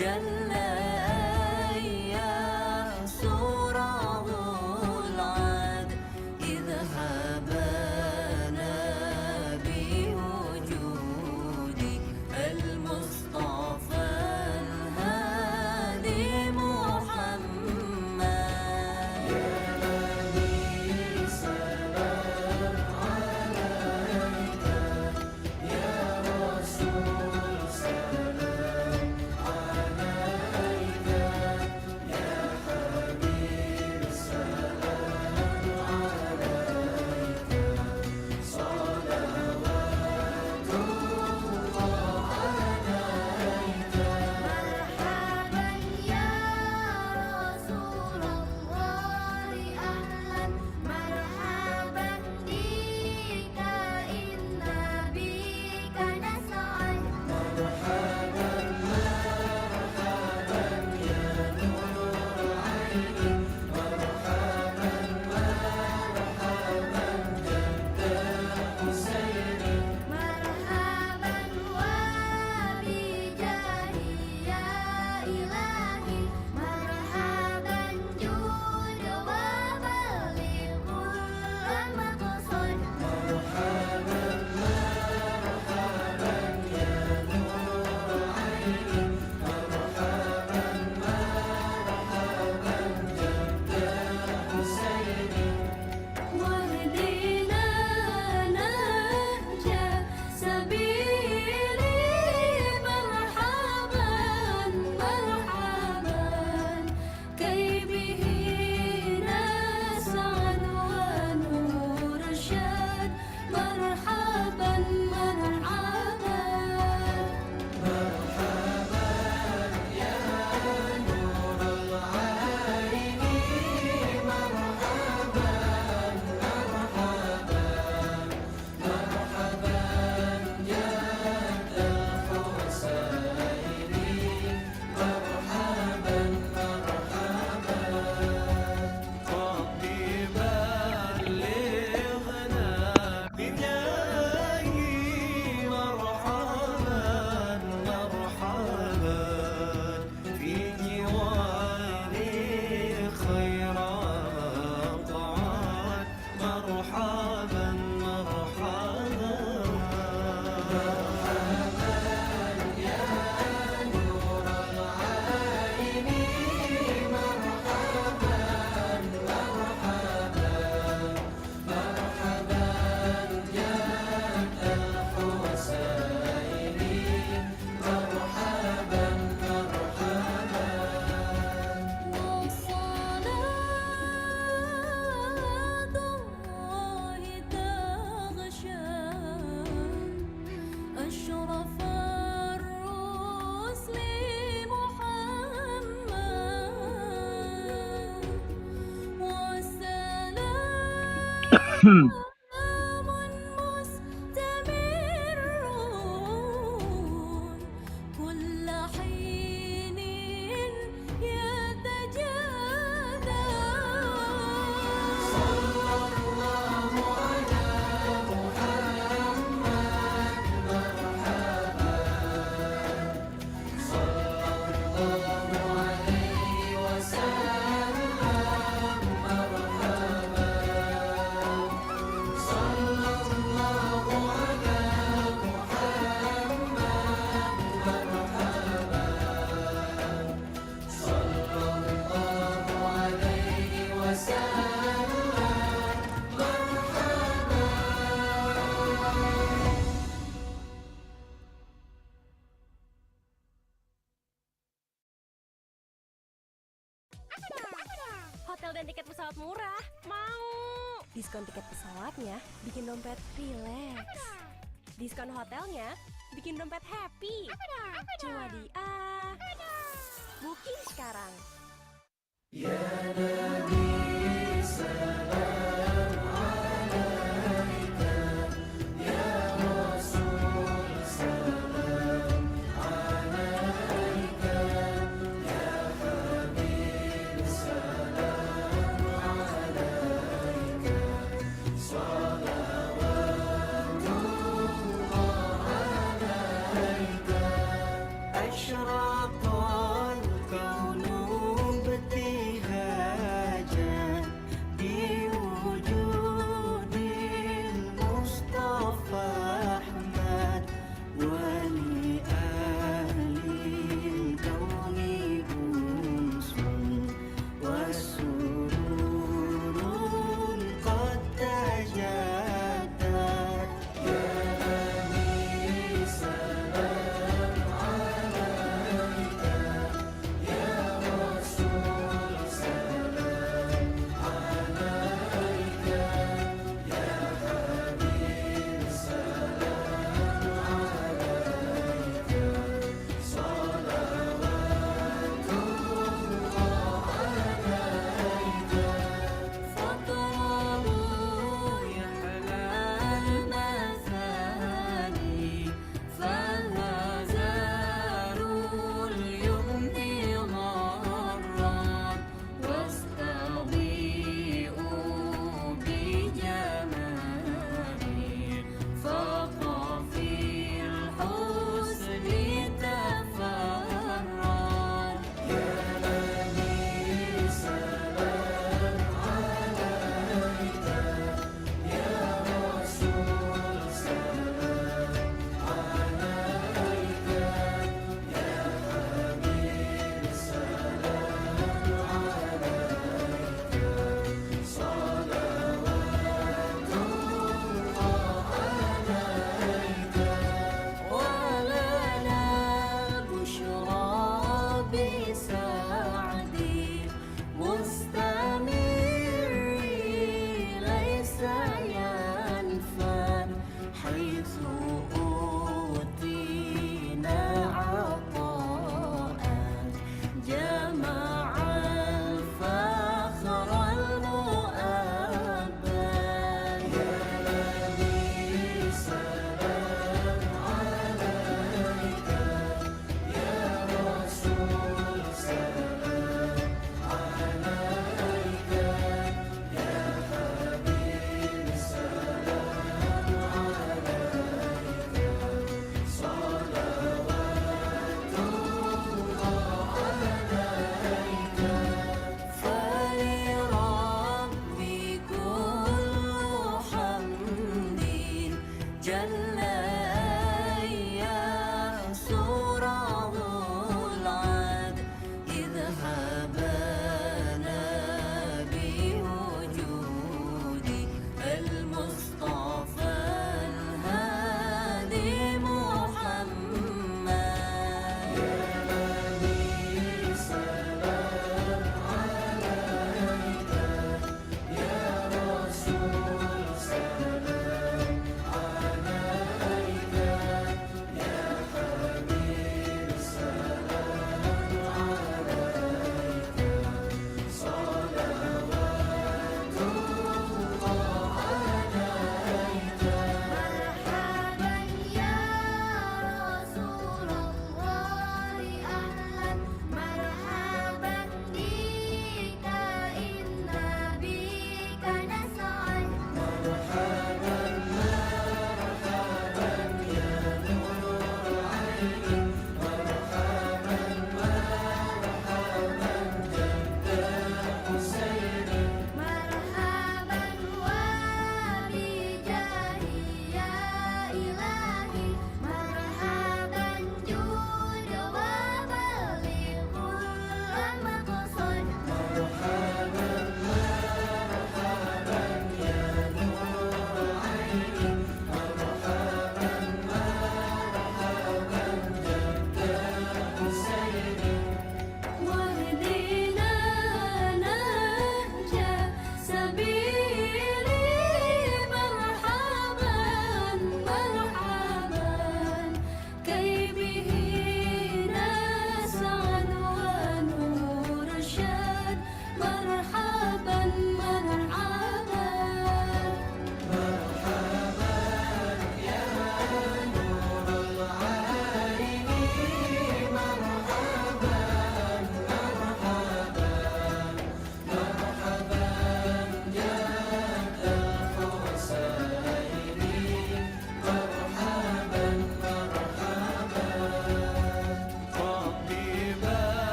جل أن يحصره العاد إذ هبانا بوجود المصطفى الهادي محمد. يا نبي سلام عليك، يا رسول سلام عليك، يا حبيب سلام عليك، صلوات الله عليك. مرحبا يا رسول الله أهلا مرحبا بك إنا بك نسعد. مرحبا مرحبا يا نور عيني، مرحبا مرحبا جد حسيني. مرحبا وبجاه يا إلهي، مرحبا جود وبلغ كل مقصد. مرحبا مرحبا يا نور عيني، مرحبا مرحبا جد حسيني. واهدنا نهج سبيلي، مرحبا مرحبا كي به نسعد ونرشد. مرحبا مرحبا مرحبا يا نور العين، مرحبا مرحبا مرحبا جد الحسين، مرحبا مرحبا. ربي بلغنا بجاهي، مرحبا مرحبا في جواري خير طاعات. مرحبا مرحبا مرحبا يا نور العين، مرحبا مرحبا مرحبا جد الحسين، مرحبا مرحبا. وصلاة الله تغشى أشرف الرسل محمد، وسلام مستمر كل حين يتجدد. صلى الله على محمد، مرحبا صلى الله عليه وسلم، مرحبا صلى الله على محمد، مرحبا صلى الله عليه وسلم، مرحبا. Hotel dan tiket pesawat murah. Mau. Diskon tiket pesawatnya bikin dompet rileks. Diskon hotelnya bikin dompet happy. Cuma di Booking sekarang. Ya Nabi salam alaika, ya Rasul salam alaika, ya Habib salam alaika, salawatullah alaika. أشرق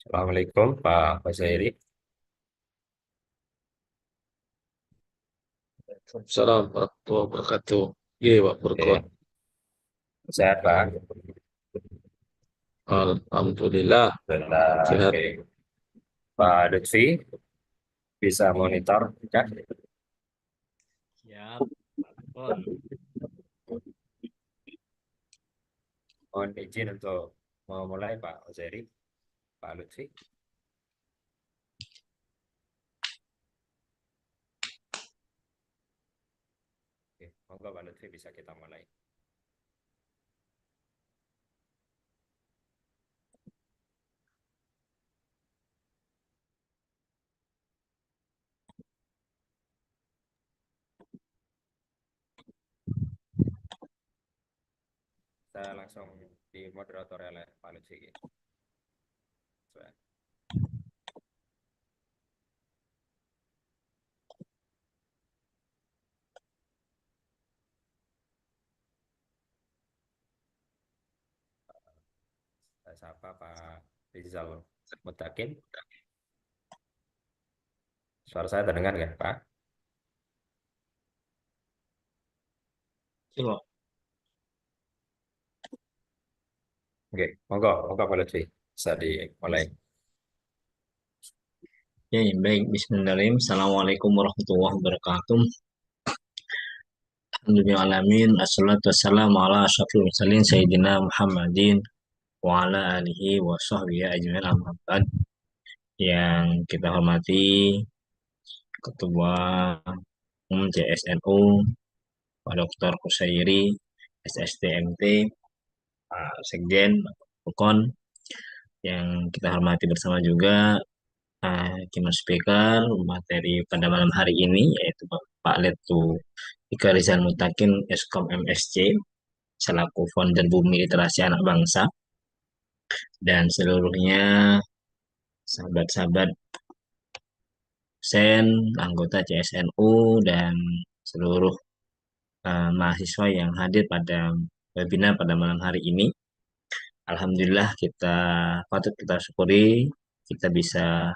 Assalamualaikum Pak Fasairi. Assalamualaikum warahmatullahi wabarakatuh. Iya, Pak Burkon. Oke, sehat Pak. Alhamdulillah Alhamdulillah. sehat. Oke. Pak Lutfi bisa monitor kan? Siap, Pon. Mohon izin untuk mau mulai Pak Fasairi, Pak Lutfi. Oke, monggo Pak Lutfi bisa kita mulai. Saya langsung di moderator oleh Pak Lutfi. Saya sapa Pak Rizal Mutakin. Suara saya terdengar nggak Pak? Coba. Oke, monggo Pak Lutfi bisa dimulai. Ya, baik. Bismillahirrahmanirrahim. Assalamualaikum warahmatullahi wabarakatuh. Alhamdulillahirrahmanirrahim. Assalatu wassalamu ala asyrafil mursalin Sayyidina Muhammadin wa ala alihi wa sahbihi ajmain amma ba'd. Yang kita hormati Ketua Umum CSNU, Pak Dr. Kusairi, SSTMT, Pak Sekjen, Pak Pukon, yang kita hormati bersama juga keynote speaker materi pada malam hari ini yaitu Pak Letu Ika Rizal Mutakin Eskom MSC selaku founder Bumi Literasi Anak Bangsa dan seluruhnya sahabat-sahabat dosen, anggota CSNU dan seluruh mahasiswa yang hadir pada webinar pada malam hari ini. Alhamdulillah kita patut kita syukuri kita bisa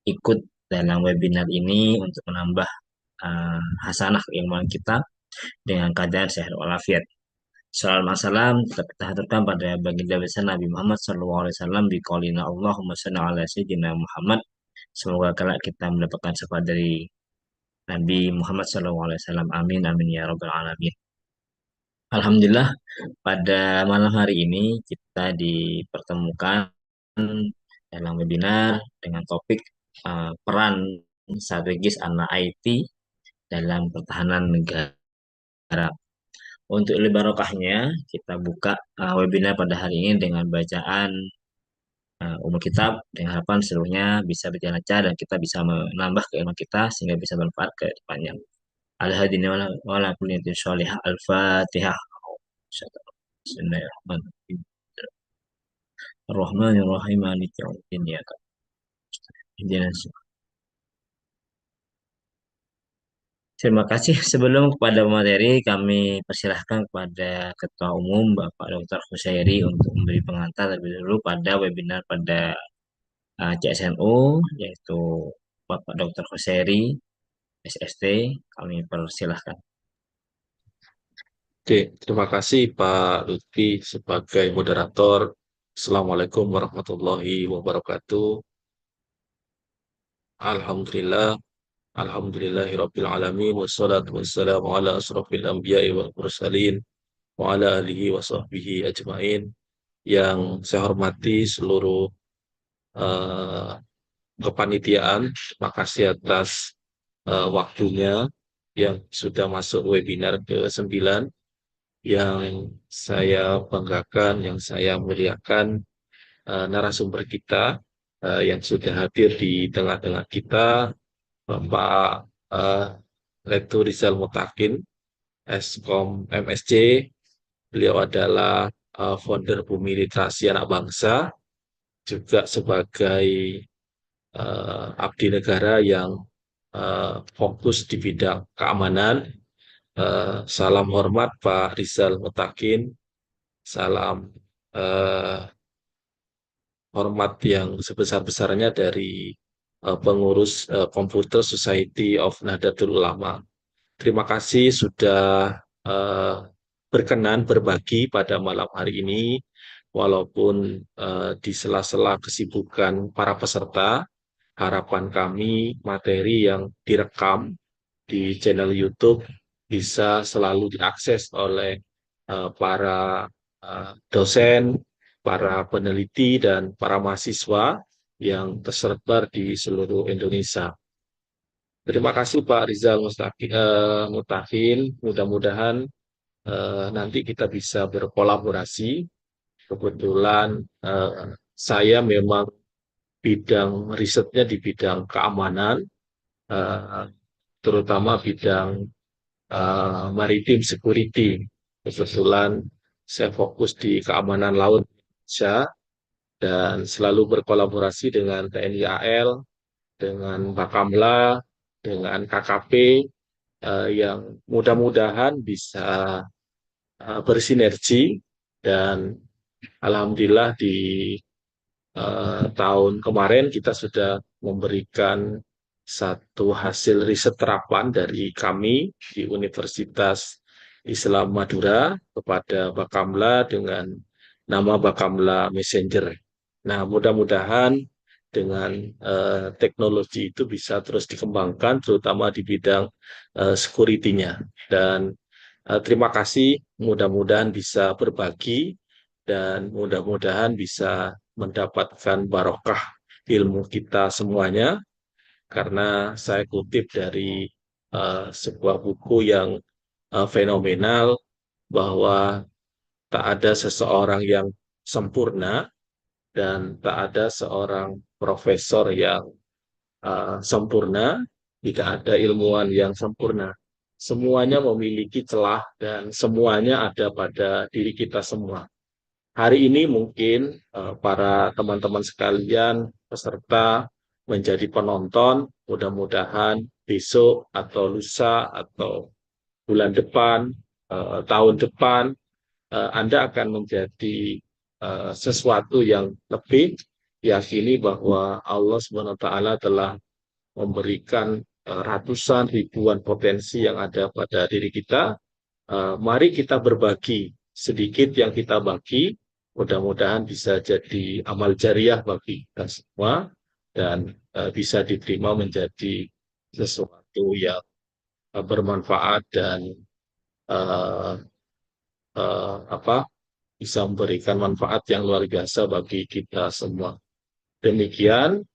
ikut dalam webinar ini untuk menambah hasanah keilmuan kita dengan keadaan sehat walafiat. Salam salam tetap kita haturkan pada baginda besar Nabi Muhammad SAW biqaulina Allahumma shalli ala sayyidina Muhammad. Semoga kelak kita mendapatkan syafaat dari Nabi Muhammad SAW. Amin amin ya rabbal alamin. Alhamdulillah pada malam hari ini kita dipertemukan dalam webinar dengan topik peran strategis anak IT dalam pertahanan negara. Untuk lebih barokahnya, kita buka webinar pada hari ini dengan bacaan umur kitab dengan harapan seluruhnya bisa berjalan lancar dan kita bisa menambah keilmuan kita sehingga bisa bermanfaat ke depannya. Al-hadini wala kulli sholihah al-fatihah. Bismillahirrahmanirrahim. Ar-Rahmanir-Rahim maliki yaumiddin ya Kak. Terima kasih. Sebelum kepada materi, kami persilahkan kepada Ketua Umum Bapak Dr. Husairi untuk memberi pengantar terlebih dahulu pada webinar pada CSNU, yaitu Bapak Dr. Husairi, SST. Kami persilahkan. Oke, terima kasih Pak Lutfi sebagai moderator. Assalamualaikum warahmatullahi wabarakatuh. Alhamdulillah, alhamdulillahirabbil alamin wassalatu wassalamu ala asrofil anbiya'i wal mursalin wa ala alihi wa sahbihi ajmain. Yang saya hormati seluruh uh, kepanitiaan, terima kasih atas waktunya yang sudah masuk webinar ke-9 yang saya banggakan, yang saya muliakan narasumber kita yang sudah hadir di tengah-tengah kita, Bapak Letu Rizal Mutakin, Eskom MSC. Beliau adalah founder Bumi Literasi Anak Bangsa, juga sebagai abdi negara yang fokus di bidang keamanan. Salam hormat Pak Rizal Mutakin. Salam eh, hormat yang sebesar-besarnya dari pengurus Computer Society of Nahdlatul Ulama. Terima kasih sudah eh, berkenan berbagi pada malam hari ini, walaupun di sela-sela kesibukan para peserta. Harapan kami materi yang direkam di channel YouTube bisa selalu diakses oleh para dosen, para peneliti, dan para mahasiswa yang tersebar di seluruh Indonesia. Terima kasih Pak Rizal Mutakin. Mudah-mudahan nanti kita bisa berkolaborasi. Kebetulan saya memang bidang risetnya di bidang keamanan, eh, terutama bidang maritim security. Kebetulan saya fokus di keamanan laut Indonesia dan selalu berkolaborasi dengan TNI AL, dengan Bakamla, dengan KKP yang mudah-mudahan bisa bersinergi dan alhamdulillah di tahun kemarin kita sudah memberikan satu hasil riset terapan dari kami di Universitas Islam Madura kepada Bakamla dengan nama Bakamla Messenger. Nah, mudah-mudahan dengan teknologi itu bisa terus dikembangkan, terutama di bidang security-nya. Dan terima kasih, mudah-mudahan bisa berbagi dan mudah-mudahan bisa mendapatkan barokah ilmu kita semuanya, karena saya kutip dari sebuah buku yang fenomenal bahwa tak ada seseorang yang sempurna dan tak ada seorang profesor yang sempurna, tidak ada ilmuwan yang sempurna. Semuanya memiliki celah dan semuanya ada pada diri kita semua. Hari ini mungkin para teman-teman sekalian peserta menjadi penonton, mudah-mudahan besok atau lusa atau bulan depan, tahun depan, Anda akan menjadi sesuatu yang lebih, yakini bahwa Allah SWT telah memberikan ratusan ribuan potensi yang ada pada diri kita. Mari kita berbagi sedikit yang kita bagi, mudah-mudahan bisa jadi amal jariah bagi kita semua dan bisa diterima menjadi sesuatu yang bermanfaat dan uh, apa bisa memberikan manfaat yang luar biasa bagi kita semua. Demikian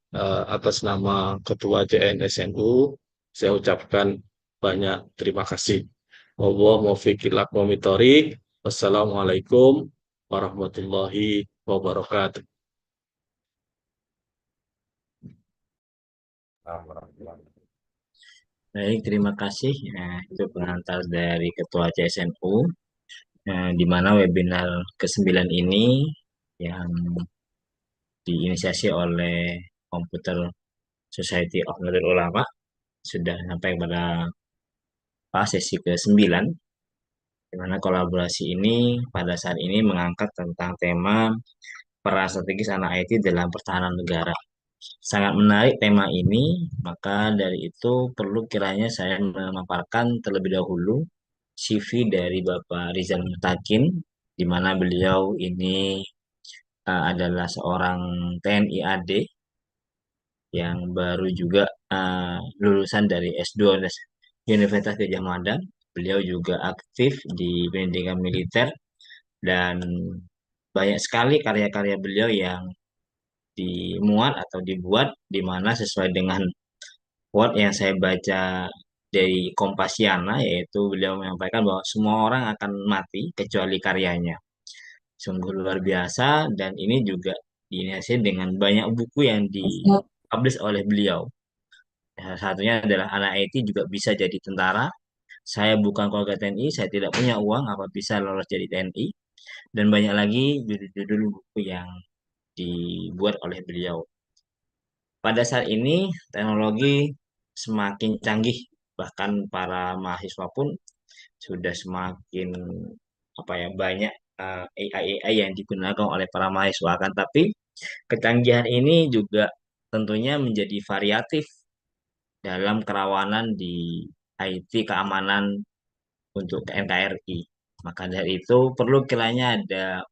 atas nama Ketua JNSNU saya ucapkan banyak terima kasih. Allah muwaffiq ila aqwamit thoriq. Wassalamualaikum warahmatullahi wabarakatuh. Baik, terima kasih. Itu pengantar dari Ketua CSNU, di mana webinar ke-9 ini yang diinisiasi oleh Computer Society of Nahdlatul Ulama sudah sampai pada sesi ke-9, di mana kolaborasi ini pada saat ini mengangkat tentang tema peran strategis anak IT dalam pertahanan negara. Sangat menarik tema ini, maka dari itu perlu kiranya saya memaparkan terlebih dahulu CV dari Bapak Rizal Mutakin, di mana beliau ini adalah seorang TNI AD yang baru juga lulusan dari S2 Universitas Gadjah Mada. Beliau juga aktif di pendidikan militer dan banyak sekali karya-karya beliau yang dimuat atau dibuat di mana sesuai dengan quote yang saya baca dari Kompasiana, yaitu beliau menyampaikan bahwa semua orang akan mati kecuali karyanya. Sungguh luar biasa dan ini juga diinisiasi dengan banyak buku yang dipublish oleh beliau. Salah satunya adalah anak IT juga bisa jadi tentara. Saya bukan keluarga TNI, saya tidak punya uang apa bisa lolos jadi TNI. Dan banyak lagi judul-judul buku yang dibuat oleh beliau. Pada saat ini teknologi semakin canggih, bahkan para mahasiswa pun sudah semakin banyak AI yang digunakan oleh para mahasiswa. Kan tapi kecanggihan ini juga tentunya menjadi variatif dalam kerawanan di IT keamanan untuk NKRI. Maka dari itu perlu kiranya ada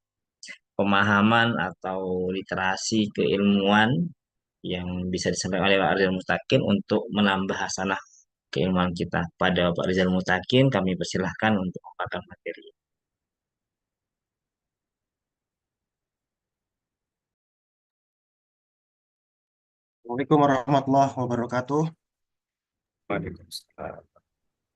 pemahaman atau literasi keilmuan yang bisa disampaikan oleh Pak Rizal Mutakin untuk menambah hasanah keilmuan kita. Pada Pak Rizal Mutakin kami persilahkan untuk memaparkan materi. Assalamualaikum warahmatullahi wabarakatuh. Waalaikumsalam.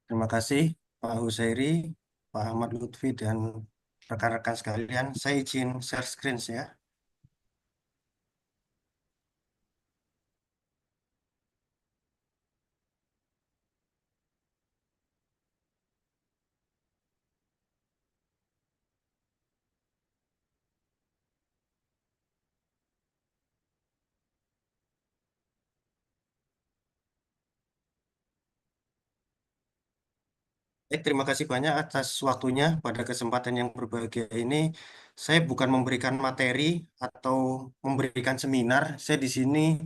Terima kasih Pak Husairi, Pak Ahmad Lutfi, dan rekan-rekan sekalian. Saya izin share screen ya. Terima kasih banyak atas waktunya pada kesempatan yang berbahagia ini. Saya bukan memberikan materi atau memberikan seminar. Saya di sini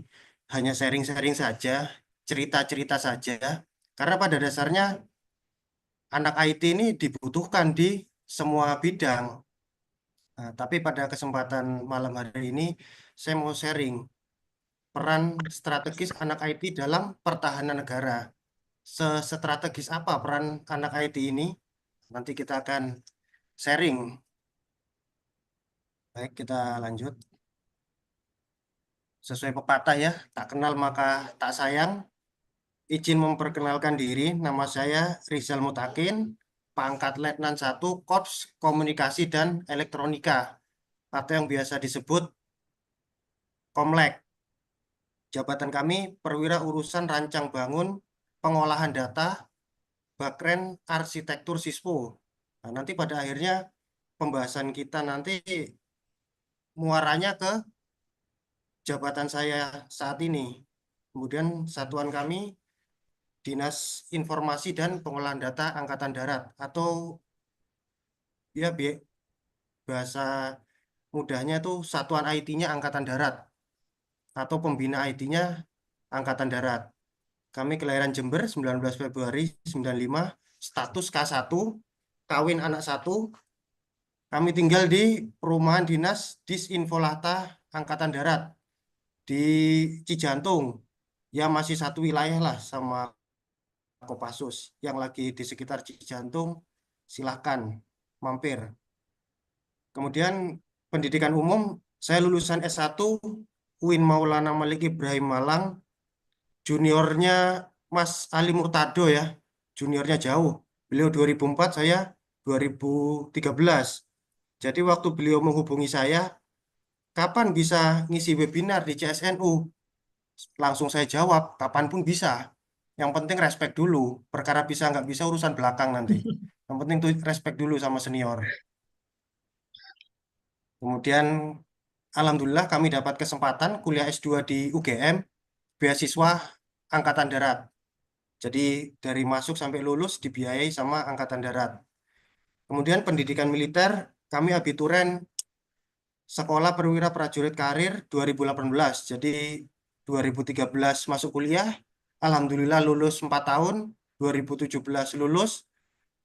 hanya sharing-sharing saja, cerita-cerita saja. Karena pada dasarnya anak IT ini dibutuhkan di semua bidang. Nah, tapi pada kesempatan malam hari ini saya mau sharing peran strategis anak IT dalam pertahanan negara. Sestrategis apa peran anak IT ini? Nanti kita akan sharing. Baik, kita lanjut. Sesuai pepatah ya, tak kenal maka tak sayang. Izin memperkenalkan diri, nama saya Rizal Mutakin, pangkat Letnan 1 Korps Komunikasi dan Elektronika, atau yang biasa disebut Komlek. Jabatan kami perwira urusan rancang bangun, pengolahan data, Bakren Arsitektur Sispo. Nah, nanti pada akhirnya pembahasan kita nanti muaranya ke jabatan saya saat ini. Kemudian satuan kami Dinas Informasi dan Pengolahan Data Angkatan Darat, atau ya bahasa mudahnya itu Satuan IT-nya Angkatan Darat atau Pembina IT-nya Angkatan Darat. Kami kelahiran Jember 19 Februari 95, status K1, kawin anak 1. Kami tinggal di perumahan dinas Disinfolata Angkatan Darat di Cijantung. Ya masih satu wilayah lah sama Kopassus. Yang lagi di sekitar Cijantung, silahkan mampir. Kemudian pendidikan umum, saya lulusan S1 UIN Maulana Malik Ibrahim Malang. Juniornya Mas Ali Murtado ya, juniornya jauh. Beliau 2004, saya 2013. Jadi waktu beliau menghubungi saya, kapan bisa ngisi webinar di CSNU? Langsung saya jawab, kapanpun bisa. Yang penting respect dulu. Perkara bisa nggak bisa urusan belakang nanti. Yang penting tuh respect dulu sama senior. Kemudian alhamdulillah kami dapat kesempatan kuliah S2 di UGM, beasiswa Angkatan Darat. Jadi dari masuk sampai lulus dibiayai sama Angkatan Darat. Kemudian pendidikan militer, kami abituren Sekolah Perwira Prajurit Karir 2018. Jadi 2013 masuk kuliah, alhamdulillah lulus 4 tahun, 2017 lulus,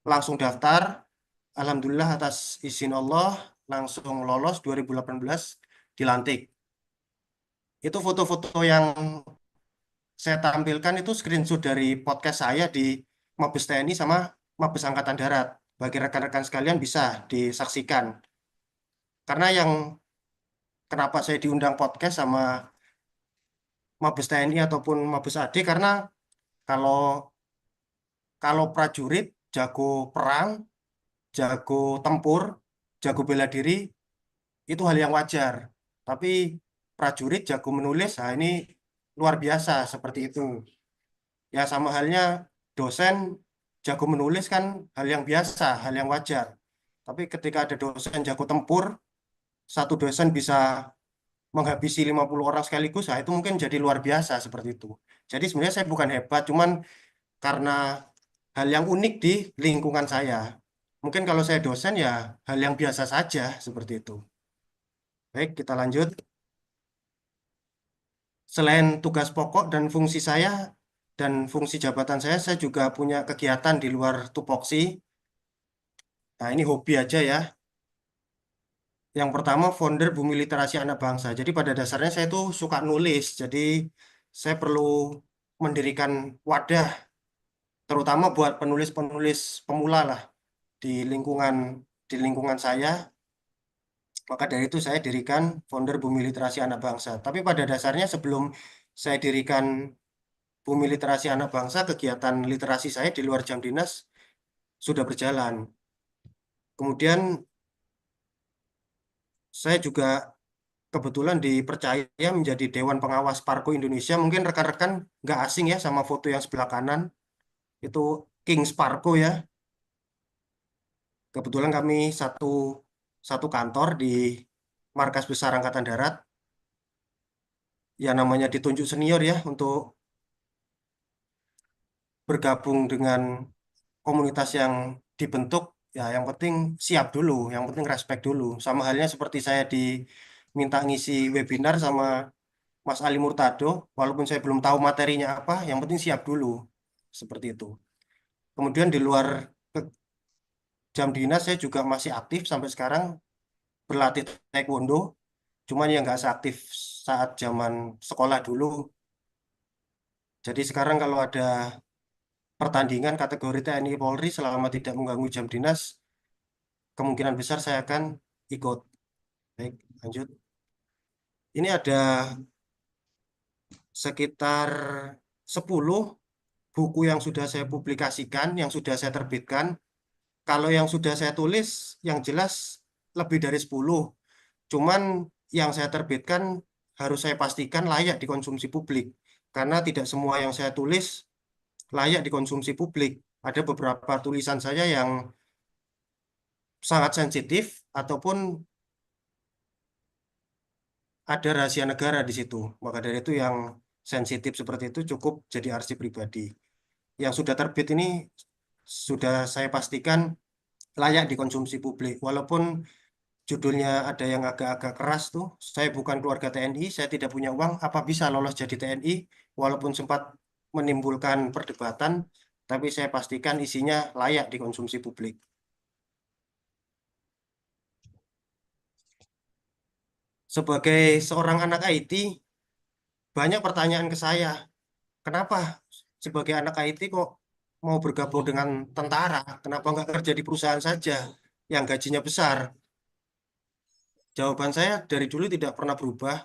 langsung daftar, alhamdulillah atas izin Allah langsung lolos 2018 dilantik. Itu foto-foto yang saya tampilkan itu screenshot dari podcast saya di Mabes TNI sama Mabes Angkatan Darat. Bagi rekan-rekan sekalian bisa disaksikan. Karena yang kenapa saya diundang podcast sama Mabes TNI ataupun Mabes AD, karena kalau kalau prajurit jago perang, jago tempur, jago bela diri itu hal yang wajar. Tapi prajurit jago menulis, nah ini luar biasa seperti itu. Ya sama halnya dosen jago menulis kan hal yang biasa, hal yang wajar. Tapi ketika ada dosen jago tempur, satu dosen bisa menghabisi 50 orang sekaligus, nah itu mungkin jadi luar biasa seperti itu. Jadi sebenarnya saya bukan hebat, cuman karena hal yang unik di lingkungan saya. Mungkin kalau saya dosen ya hal yang biasa saja seperti itu. Baik, kita lanjut. Selain tugas pokok dan fungsi saya dan fungsi jabatan saya juga punya kegiatan di luar tupoksi. Nah, ini hobi aja ya. Yang pertama, founder Bumi Literasi Anak Bangsa. Jadi pada dasarnya saya tuh suka nulis. Jadi saya perlu mendirikan wadah, terutama buat penulis-penulis pemula lah di lingkungan saya. Maka dari itu saya dirikan founder Bumi Literasi Anak Bangsa. Tapi pada dasarnya sebelum saya dirikan Bumi Literasi Anak Bangsa, kegiatan literasi saya di luar jam dinas sudah berjalan. Kemudian saya juga kebetulan dipercaya menjadi Dewan Pengawas Parko Indonesia. Mungkin rekan-rekan nggak asing ya sama foto yang sebelah kanan. Itu King Sparko ya. Kebetulan kami satu kantor di Markas Besar Angkatan Darat. Ya namanya ditunjuk senior ya untuk bergabung dengan komunitas yang dibentuk. Ya yang penting siap dulu, yang penting respect dulu. Sama halnya seperti saya diminta ngisi webinar sama Mas Ali Murtado, walaupun saya belum tahu materinya apa, yang penting siap dulu. Seperti itu. Kemudian di luar ke- jam dinas saya juga masih aktif sampai sekarang berlatih taekwondo, cuman ya nggak seaktif saat zaman sekolah dulu. Jadi sekarang kalau ada pertandingan kategori TNI Polri selama tidak mengganggu jam dinas, kemungkinan besar saya akan ikut. Baik, lanjut. Ini ada sekitar 10 buku yang sudah saya publikasikan, yang sudah saya terbitkan. Kalau yang sudah saya tulis, yang jelas lebih dari 10. Cuman yang saya terbitkan harus saya pastikan layak dikonsumsi publik. Karena tidak semua yang saya tulis layak dikonsumsi publik. Ada beberapa tulisan saya yang sangat sensitif ataupun ada rahasia negara di situ. Maka dari itu yang sensitif seperti itu cukup jadi arsip pribadi. Yang sudah terbit ini sudah saya pastikan layak dikonsumsi publik. Walaupun judulnya ada yang agak-agak keras tuh, saya bukan keluarga TNI, saya tidak punya uang, apa bisa lolos jadi TNI? Walaupun sempat menimbulkan perdebatan, tapi saya pastikan isinya layak dikonsumsi publik. Sebagai seorang anak IT, banyak pertanyaan ke saya, kenapa sebagai anak IT kok mau bergabung dengan tentara? Kenapa nggak kerja di perusahaan saja yang gajinya besar? Jawaban saya dari dulu tidak pernah berubah,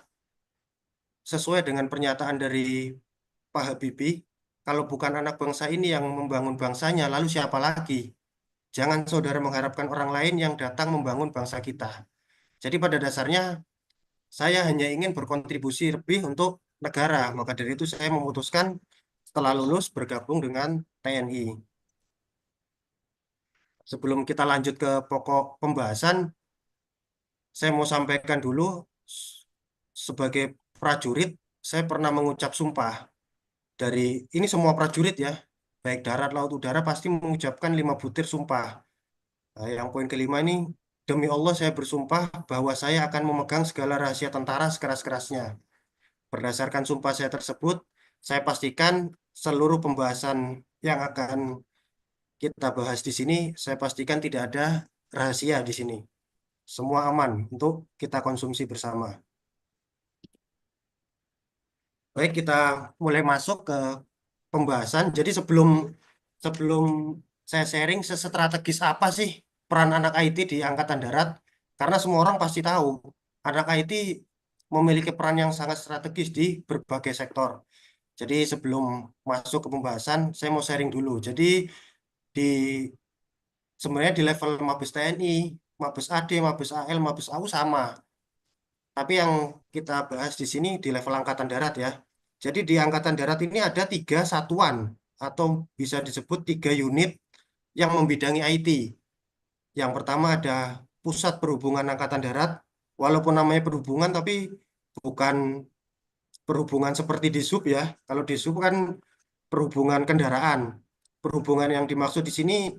sesuai dengan pernyataan dari Pak Habibie, kalau bukan anak bangsa ini yang membangun bangsanya, lalu siapa lagi? Jangan saudara mengharapkan orang lain yang datang membangun bangsa kita. Jadi pada dasarnya saya hanya ingin berkontribusi lebih untuk negara. Maka dari itu saya memutuskan setelah lulus bergabung dengan TNI. Sebelum kita lanjut ke pokok pembahasan, saya mau sampaikan dulu sebagai prajurit, saya pernah mengucap sumpah dari ini semua prajurit ya, baik darat, laut, udara pasti mengucapkan 5 butir sumpah. Nah, yang poin kelima ini, demi Allah saya bersumpah bahwa saya akan memegang segala rahasia tentara sekeras-kerasnya. Berdasarkan sumpah saya tersebut, saya pastikan seluruh pembahasan yang akan kita bahas di sini, saya pastikan tidak ada rahasia di sini. Semua aman untuk kita konsumsi bersama. Baik, kita mulai masuk ke pembahasan. Jadi sebelum sebelum saya sharing sestrategis apa sih peran anak IT di Angkatan Darat, karena semua orang pasti tahu anak IT memiliki peran yang sangat strategis di berbagai sektor. Jadi sebelum masuk ke pembahasan, saya mau sharing dulu. Jadi di sebenarnya di level Mabes TNI, Mabes AD, Mabes AL, Mabes AU sama. Tapi yang kita bahas di sini di level Angkatan Darat ya. Jadi di Angkatan Darat ini ada 3 satuan atau bisa disebut 3 unit yang membidangi IT. Yang pertama ada Pusat Perhubungan Angkatan Darat, walaupun namanya perhubungan tapi bukan perhubungan seperti di SUB ya. Kalau di SUB kan perhubungan kendaraan. Perhubungan yang dimaksud di sini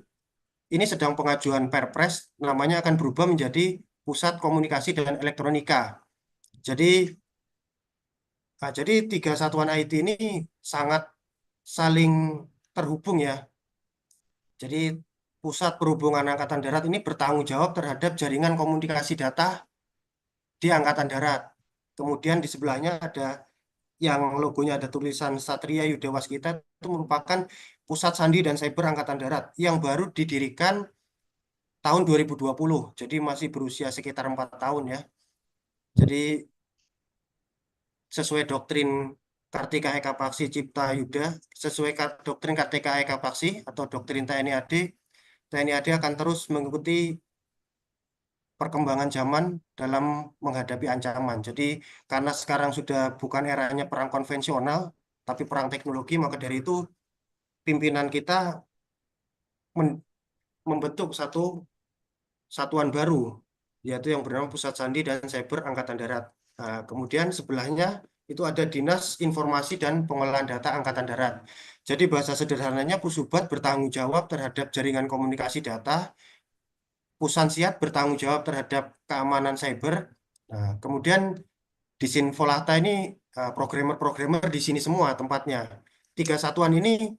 ini sedang pengajuan Perpres, namanya akan berubah menjadi Pusat Komunikasi dan Elektronika. Jadi 3 satuan IT ini sangat saling terhubung ya. Jadi Pusat Perhubungan Angkatan Darat ini bertanggung jawab terhadap jaringan komunikasi data di Angkatan Darat. Kemudian di sebelahnya ada yang logonya ada tulisan Satria Yuda Waskita, itu merupakan Pusat Sandi dan Cyber Angkatan Darat yang baru didirikan tahun 2020. Jadi masih berusia sekitar 4 tahun ya. Jadi sesuai doktrin Kartika Eka Paksi Cipta Yuda, sesuai doktrin Kartika Eka Paksi atau doktrin TNI AD akan terus mengikuti perkembangan zaman dalam menghadapi ancaman. Jadi karena sekarang sudah bukan eranya perang konvensional, tapi perang teknologi, maka dari itu pimpinan kita membentuk satu satuan baru, yaitu yang bernama Pusat Sandi dan Cyber Angkatan Darat. Nah, kemudian sebelahnya itu ada Dinas Informasi dan Pengolahan Data Angkatan Darat. Jadi bahasa sederhananya Pusubat bertanggung jawab terhadap jaringan komunikasi data, Pusansiat bertanggung jawab terhadap keamanan cyber. Nah, kemudian di Sinvolata ini programmer-programmer di sini semua tempatnya. 3 satuan ini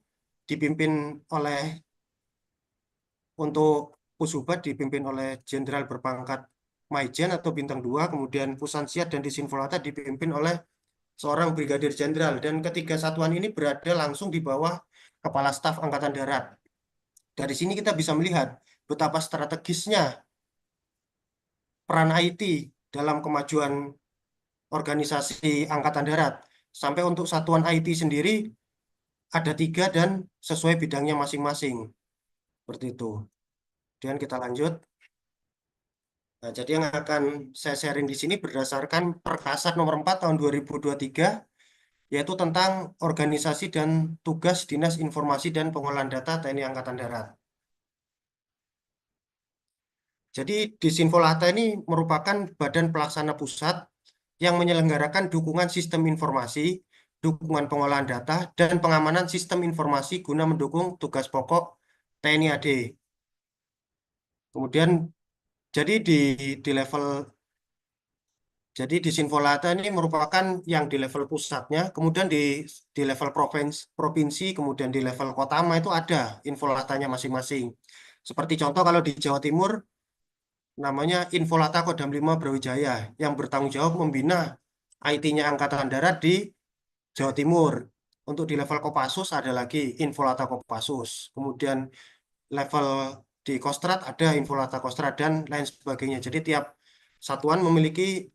dipimpin oleh untuk Pusubat dipimpin oleh jenderal berpangkat Maijen atau bintang 2, kemudian Pusansiat dan Disinvolata dipimpin oleh seorang brigadir jenderal, dan ketiga 3 satuan ini berada langsung di bawah Kepala Staf Angkatan Darat. Dari sini kita bisa melihat betapa strategisnya peran IT dalam kemajuan organisasi Angkatan Darat. Sampai untuk satuan IT sendiri ada 3 dan sesuai bidangnya masing-masing. Seperti itu. Kemudian kita lanjut. Nah, jadi yang akan saya sharing di sini berdasarkan Perkasat nomor 4 tahun 2023, yaitu tentang organisasi dan tugas Dinas Informasi dan Pengolahan Data TNI Angkatan Darat. Jadi Disinvolata ini merupakan badan pelaksana pusat yang menyelenggarakan dukungan sistem informasi, dukungan pengolahan data, dan pengamanan sistem informasi guna mendukung tugas pokok TNI AD. Kemudian jadi di level Disinvolata ini merupakan yang di level pusatnya, kemudian di level provinsi, kemudian di level kotama itu ada infolatanya masing-masing. Seperti contoh kalau di Jawa Timur namanya Infolata Kodam 5 Brawijaya yang bertanggung jawab membina IT-nya Angkatan Darat di Jawa Timur. Untuk di level Kopassus ada lagi Infolata Kopassus. Kemudian level di Kostrad ada Infolata Kostrad dan lain sebagainya. Jadi tiap satuan memiliki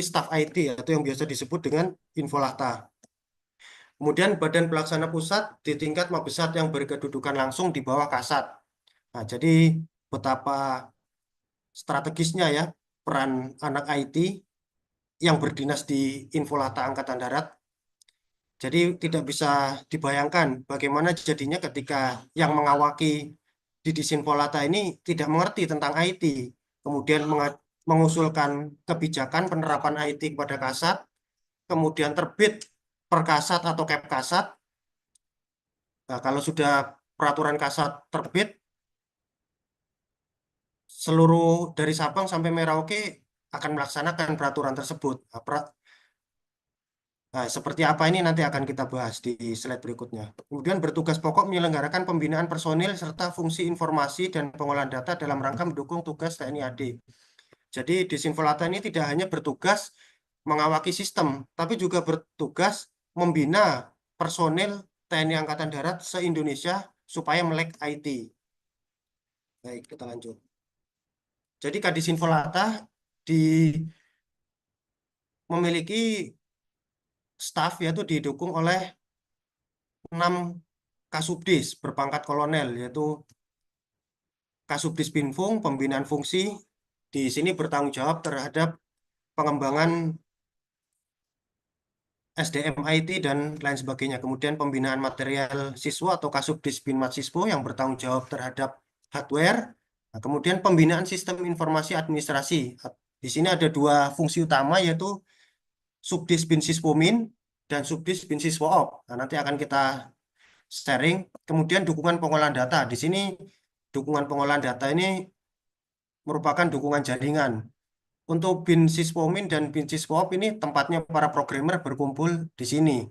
staf IT atau yang biasa disebut dengan Infolata. Kemudian Badan Pelaksana Pusat di tingkat Mabesat yang berkedudukan langsung di bawah Kasat. Nah, jadi betapa strategisnya ya peran anak IT yang berdinas di Infolata Angkatan Darat. Jadi tidak bisa dibayangkan bagaimana jadinya ketika yang mengawaki di Disinvolata ini tidak mengerti tentang IT, kemudian mengusulkan kebijakan penerapan IT kepada Kasat, kemudian terbit Perkasat atau Kepkasat. Nah, kalau sudah peraturan Kasat terbit, seluruh dari Sabang sampai Merauke akan melaksanakan peraturan tersebut. Nah, seperti apa ini nanti akan kita bahas di slide berikutnya. Kemudian bertugas pokok menyelenggarakan pembinaan personil serta fungsi informasi dan pengolahan data dalam rangka mendukung tugas TNI AD. Jadi Disinvolata ini tidak hanya bertugas mengawaki sistem, tapi juga bertugas membina personil TNI Angkatan Darat se-Indonesia supaya melek IT. Baik, kita lanjut. Jadi Kadisinvolata memiliki staf yaitu didukung oleh 6 Kasubdis berpangkat kolonel, yaitu Kasubdis Binfung, pembinaan fungsi, di sini bertanggung jawab terhadap pengembangan SDM IT dan lain sebagainya. Kemudian pembinaan material siswa atau Kasubdis Binmat Siswo yang bertanggung jawab terhadap hardware. Nah, kemudian pembinaan sistem informasi administrasi. Di sini ada 2 fungsi utama yaitu Subdis Bin Siswomin dan Subdis Bin Siswoop. Nah, nanti akan kita sharing. Kemudian dukungan pengolahan data. Di sini dukungan pengolahan data ini merupakan dukungan jaringan. Untuk bin Syspomin dan bin Syspop ini tempatnya para programmer berkumpul di sini.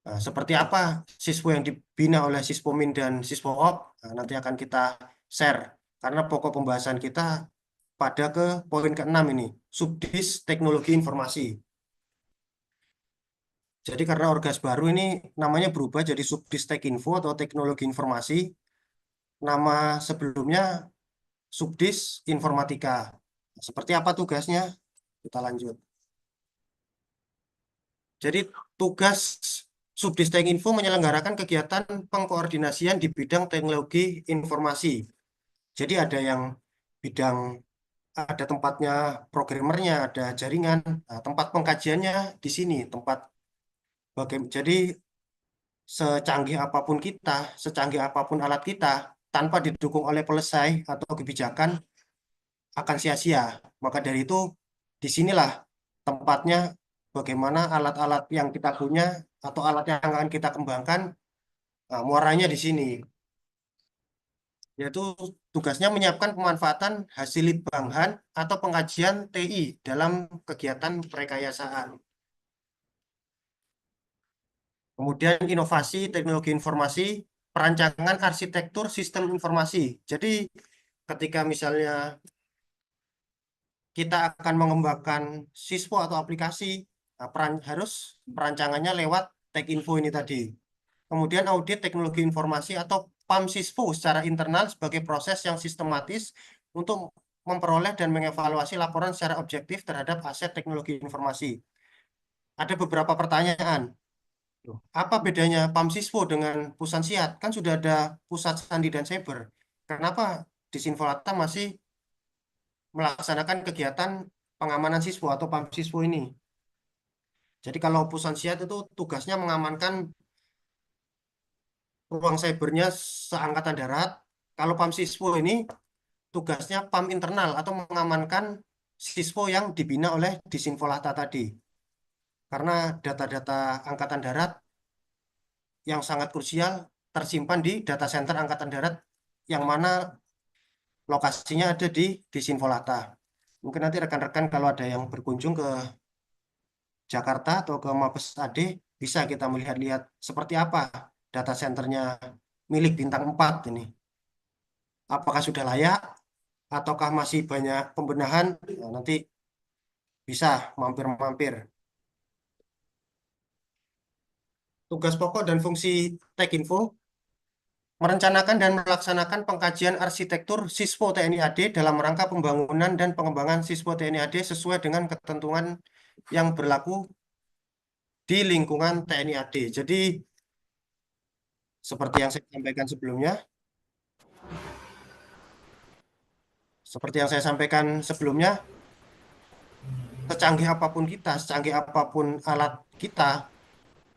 Nah, seperti apa siswa yang dibina oleh Syspomin dan Syspop? Nah, nanti akan kita share karena pokok pembahasan kita pada ke poin ke-6 ini, subdis teknologi informasi. Jadi karena orgas baru ini namanya berubah jadi subdis Tekinfo atau teknologi informasi. Nama sebelumnya subdis informatika. Seperti apa tugasnya? Kita lanjut. Jadi tugas subdis Tekinfo menyelenggarakan kegiatan pengkoordinasian di bidang teknologi informasi. Jadi ada yang bidang, ada tempatnya programmernya, ada jaringan, nah, tempat pengkajiannya di sini, tempat jadi secanggih apapun kita, secanggih apapun alat kita, tanpa didukung oleh pelisai atau kebijakan akan sia-sia. Maka dari itu, disinilah tempatnya bagaimana alat-alat yang kita punya atau alat yang akan kita kembangkan, nah, muaranya di sini. Yaitu tugasnya menyiapkan pemanfaatan hasil litbanghan atau pengkajian TI dalam kegiatan perekayasaan. Kemudian inovasi teknologi informasi, perancangan arsitektur sistem informasi. Jadi ketika misalnya kita akan mengembangkan siswa atau aplikasi, nah, harus perancangannya lewat Tekinfo ini tadi. Kemudian audit teknologi informasi atau PAM-Sispo secara internal sebagai proses yang sistematis untuk memperoleh dan mengevaluasi laporan secara objektif terhadap aset teknologi informasi. Ada beberapa pertanyaan. Apa bedanya PAM-Sispo dengan Pusansiat? Kan sudah ada Pusat Sandi dan Cyber. Kenapa Disinfo-Latam masih melaksanakan kegiatan pengamanan siswa atau PAM-Sispo ini? Jadi kalau Pusansiat itu tugasnya mengamankan ruang cybernya seangkatan darat. Kalau PAM-Sispo ini tugasnya PAM internal atau mengamankan siswa yang dibina oleh Disinfo-Lata tadi. Karena data-data angkatan darat yang sangat krusial tersimpan di data center angkatan darat yang mana lokasinya ada di Disinfo-Lata. Mungkin nanti rekan-rekan kalau ada yang berkunjung ke Jakarta atau ke Mabes AD bisa kita melihat-lihat seperti apa data centernya milik Bintang 4 ini. Apakah sudah layak ataukah masih banyak pembenahan? Nah, nanti bisa mampir-mampir. Tugas pokok dan fungsi Tekinfo merencanakan dan melaksanakan pengkajian arsitektur Sispo TNI AD dalam rangka pembangunan dan pengembangan Sispo TNI AD sesuai dengan ketentuan yang berlaku di lingkungan TNI AD. Jadi seperti yang saya sampaikan sebelumnya, secanggih apapun kita, secanggih apapun alat kita,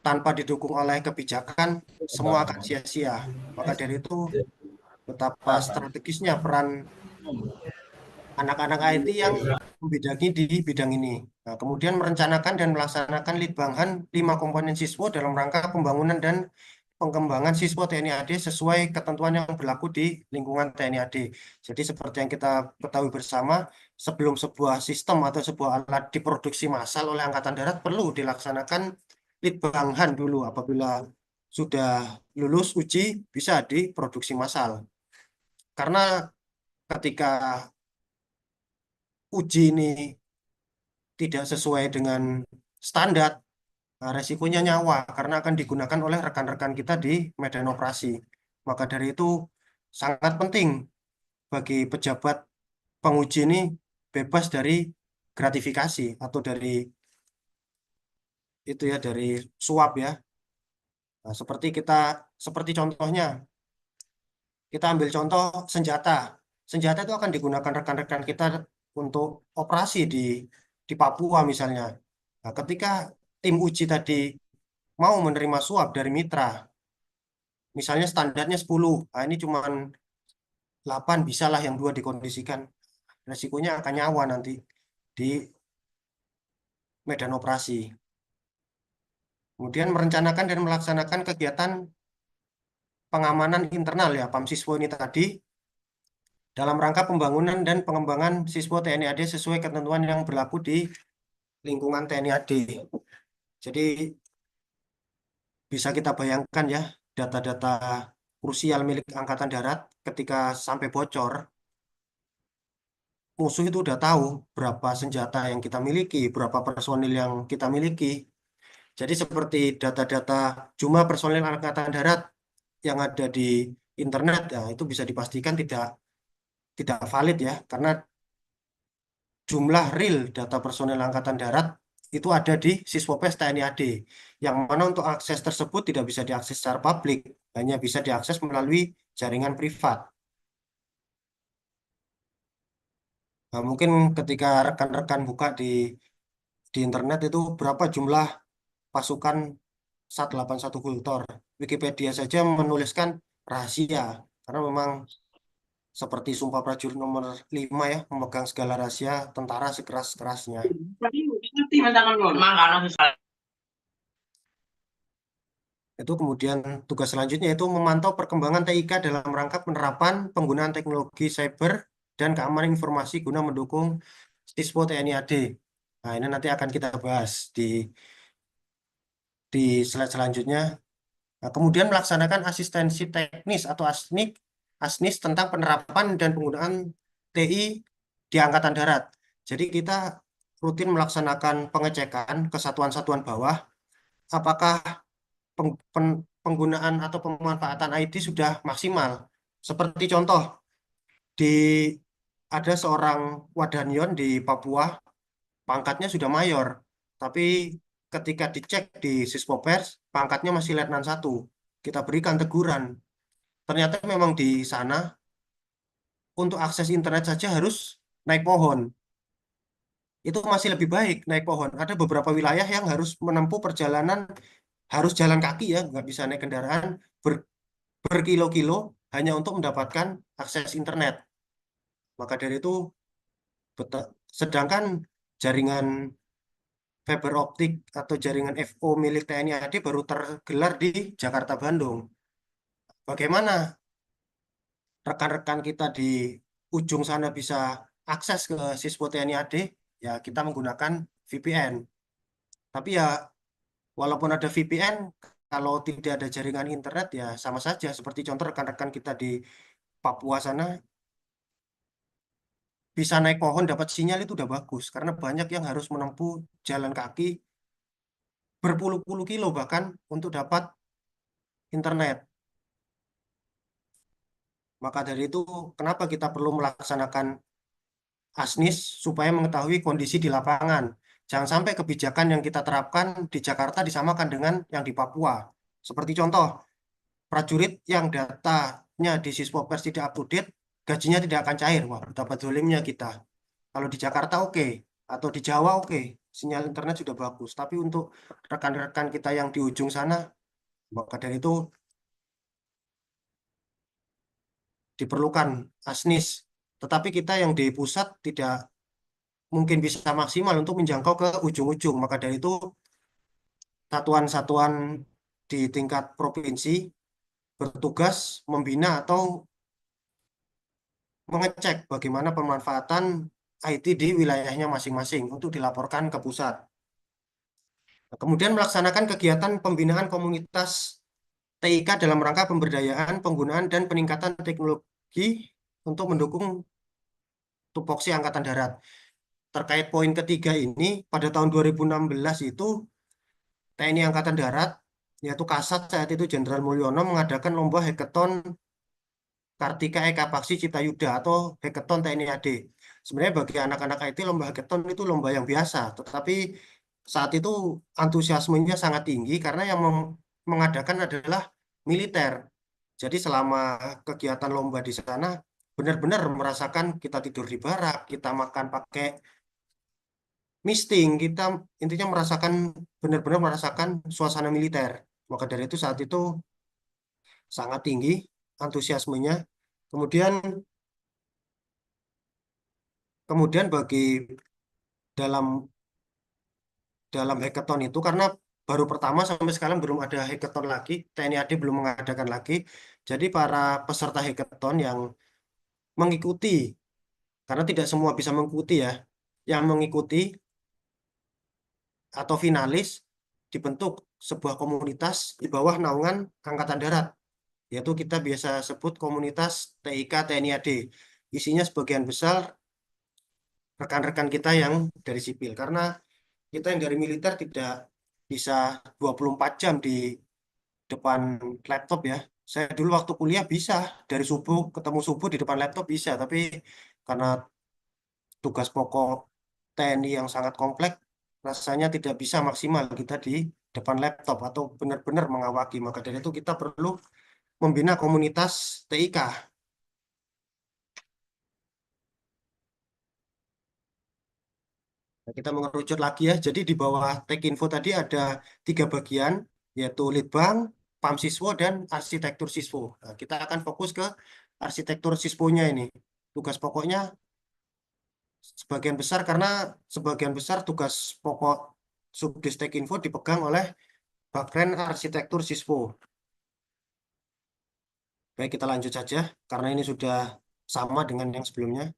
tanpa didukung oleh kebijakan, semua akan sia-sia. Maka dari itu, betapa strategisnya peran anak-anak IT yang membidangi di bidang ini. Nah, kemudian merencanakan dan melaksanakan litbanghan 5 komponen siswa dalam rangka pembangunan dan pengembangan siswa TNI AD sesuai ketentuan yang berlaku di lingkungan TNI AD. Jadi seperti yang kita ketahui bersama, sebelum sebuah sistem atau sebuah alat diproduksi massal oleh Angkatan Darat perlu dilaksanakan litbanghan dulu. Apabila sudah lulus uji bisa diproduksi massal. Karena ketika uji ini tidak sesuai dengan standar, nah, resikonya nyawa karena akan digunakan oleh rekan-rekan kita di medan operasi. Maka dari itu sangat penting bagi pejabat penguji ini bebas dari gratifikasi atau dari itu ya, dari suap ya. Nah, seperti contohnya kita ambil contoh senjata. Senjata itu akan digunakan rekan-rekan kita untuk operasi di Papua misalnya. Nah, ketika tim uji tadi mau menerima suap dari mitra, misalnya standarnya 10, nah ini cuma 8, bisalah yang 2 dikondisikan. Resikonya akan nyawa nanti di medan operasi. Kemudian merencanakan dan melaksanakan kegiatan pengamanan internal ya PAMSiswo ini tadi dalam rangka pembangunan dan pengembangan siswa TNI AD sesuai ketentuan yang berlaku di lingkungan TNI AD. Jadi bisa kita bayangkan ya data-data krusial milik Angkatan Darat ketika sampai bocor, musuh itu udah tahu berapa senjata yang kita miliki, berapa personil yang kita miliki. Jadi seperti data-data jumlah personil Angkatan Darat yang ada di internet ya itu bisa dipastikan tidak valid ya karena jumlah real data personil Angkatan Darat itu ada di Siswopes TNI AD yang mana untuk akses tersebut tidak bisa diakses secara publik, hanya bisa diakses melalui jaringan privat. Nah, mungkin ketika rekan-rekan buka di internet itu berapa jumlah pasukan 181 Gultor. Wikipedia saja menuliskan rahasia karena memang seperti Sumpah Prajurit nomor 5 ya, memegang segala rahasia tentara sekeras-kerasnya. Itu kemudian tugas selanjutnya itu memantau perkembangan TIK dalam rangka penerapan penggunaan teknologi cyber dan keamanan informasi guna mendukung Siswo TNI AD. Nah, ini nanti akan kita bahas di slide selanjutnya. Nah, kemudian melaksanakan asistensi teknis atau ASNIS tentang penerapan dan penggunaan TI di Angkatan Darat. Jadi kita rutin melaksanakan pengecekan ke satuan-satuan bawah, apakah penggunaan atau pemanfaatan ID sudah maksimal. Seperti contoh, di ada seorang Wadanion di Papua, pangkatnya sudah mayor, tapi ketika dicek di Sispopers, pangkatnya masih Letnan 1. Kita berikan teguran. Ternyata memang di sana, untuk akses internet saja harus naik pohon. Itu masih lebih baik naik pohon. Ada beberapa wilayah yang harus menempuh perjalanan, harus jalan kaki ya, nggak bisa naik kendaraan, berkilo-kilo hanya untuk mendapatkan akses internet. Maka dari itu, sedangkan jaringan fiber optik atau jaringan FO milik TNI AD baru tergelar di Jakarta Bandung. Bagaimana rekan-rekan kita di ujung sana bisa akses ke Siswo TNI AD? Ya kita menggunakan VPN. Tapi ya walaupun ada VPN, kalau tidak ada jaringan internet ya sama saja. Seperti contoh rekan-rekan kita di Papua sana bisa naik pohon dapat sinyal itu udah bagus karena banyak yang harus menempuh jalan kaki berpuluh-puluh kilo bahkan untuk dapat internet. Maka dari itu kenapa kita perlu melaksanakan ASNIS supaya mengetahui kondisi di lapangan. Jangan sampai kebijakan yang kita terapkan di Jakarta disamakan dengan yang di Papua. Seperti contoh, prajurit yang datanya di Sispopers tidak up to date, gajinya tidak akan cair. Wah, betapa zolimnya kita. Kalau di Jakarta oke, atau di Jawa oke, sinyal internet sudah bagus. Tapi untuk rekan-rekan kita yang di ujung sana, maka dari itu diperlukan ASNIS. Tetapi kita yang di pusat tidak mungkin bisa maksimal untuk menjangkau ke ujung-ujung. Maka dari itu satuan-satuan di tingkat provinsi bertugas membina atau mengecek bagaimana pemanfaatan IT di wilayahnya masing-masing untuk dilaporkan ke pusat. Nah, kemudian melaksanakan kegiatan pembinaan komunitas TIK dalam rangka pemberdayaan, penggunaan, dan peningkatan teknologi untuk mendukung tupoksi Angkatan Darat. Terkait poin ketiga ini, pada tahun 2016 itu TNI Angkatan Darat, yaitu Kasat saat itu Jenderal Mulyono mengadakan lomba hackathon Kartika Eka Paksi Ciptayuda atau hackathon TNI AD. Sebenarnya bagi anak-anak IT lomba hackathon itu lomba yang biasa, tetapi saat itu antusiasmenya sangat tinggi karena yang mengadakan adalah militer. Jadi selama kegiatan lomba di sana benar-benar merasakan kita tidur di barak, kita makan pakai misting, kita intinya benar-benar merasakan suasana militer. Maka dari itu saat itu sangat tinggi antusiasmenya. Kemudian kemudian bagi dalam dalam hackathon itu karena baru pertama sampai sekarang belum ada hackathon lagi, TNI AD belum mengadakan lagi. Jadi para peserta hackathon yang mengikuti, karena tidak semua bisa mengikuti ya, yang mengikuti atau finalis dibentuk sebuah komunitas di bawah naungan Angkatan Darat, yaitu kita biasa sebut komunitas TIK TNI AD. Isinya sebagian besar rekan-rekan kita yang dari sipil, karena kita yang dari militer tidak bisa 24 jam di depan laptop ya. Saya dulu waktu kuliah bisa dari subuh ketemu subuh di depan laptop bisa, tapi karena tugas pokok TNI yang sangat kompleks, rasanya tidak bisa maksimal kita di depan laptop atau benar-benar mengawaki. Maka dari itu kita perlu membina komunitas TIK. Nah, kita mengerucut lagi ya. Jadi di bawah Tekinfo tadi ada 3 bagian, yaitu Litbang, PAM Siswo, dan Arsitektur Siswo. Nah, kita akan fokus ke arsitektur siswonya ini. Tugas pokoknya sebagian besar, karena sebagian besar tugas pokok Subdis Tekinfo dipegang oleh Bakren Arsitektur Siswo. Baik, kita lanjut saja, karena ini sudah sama dengan yang sebelumnya.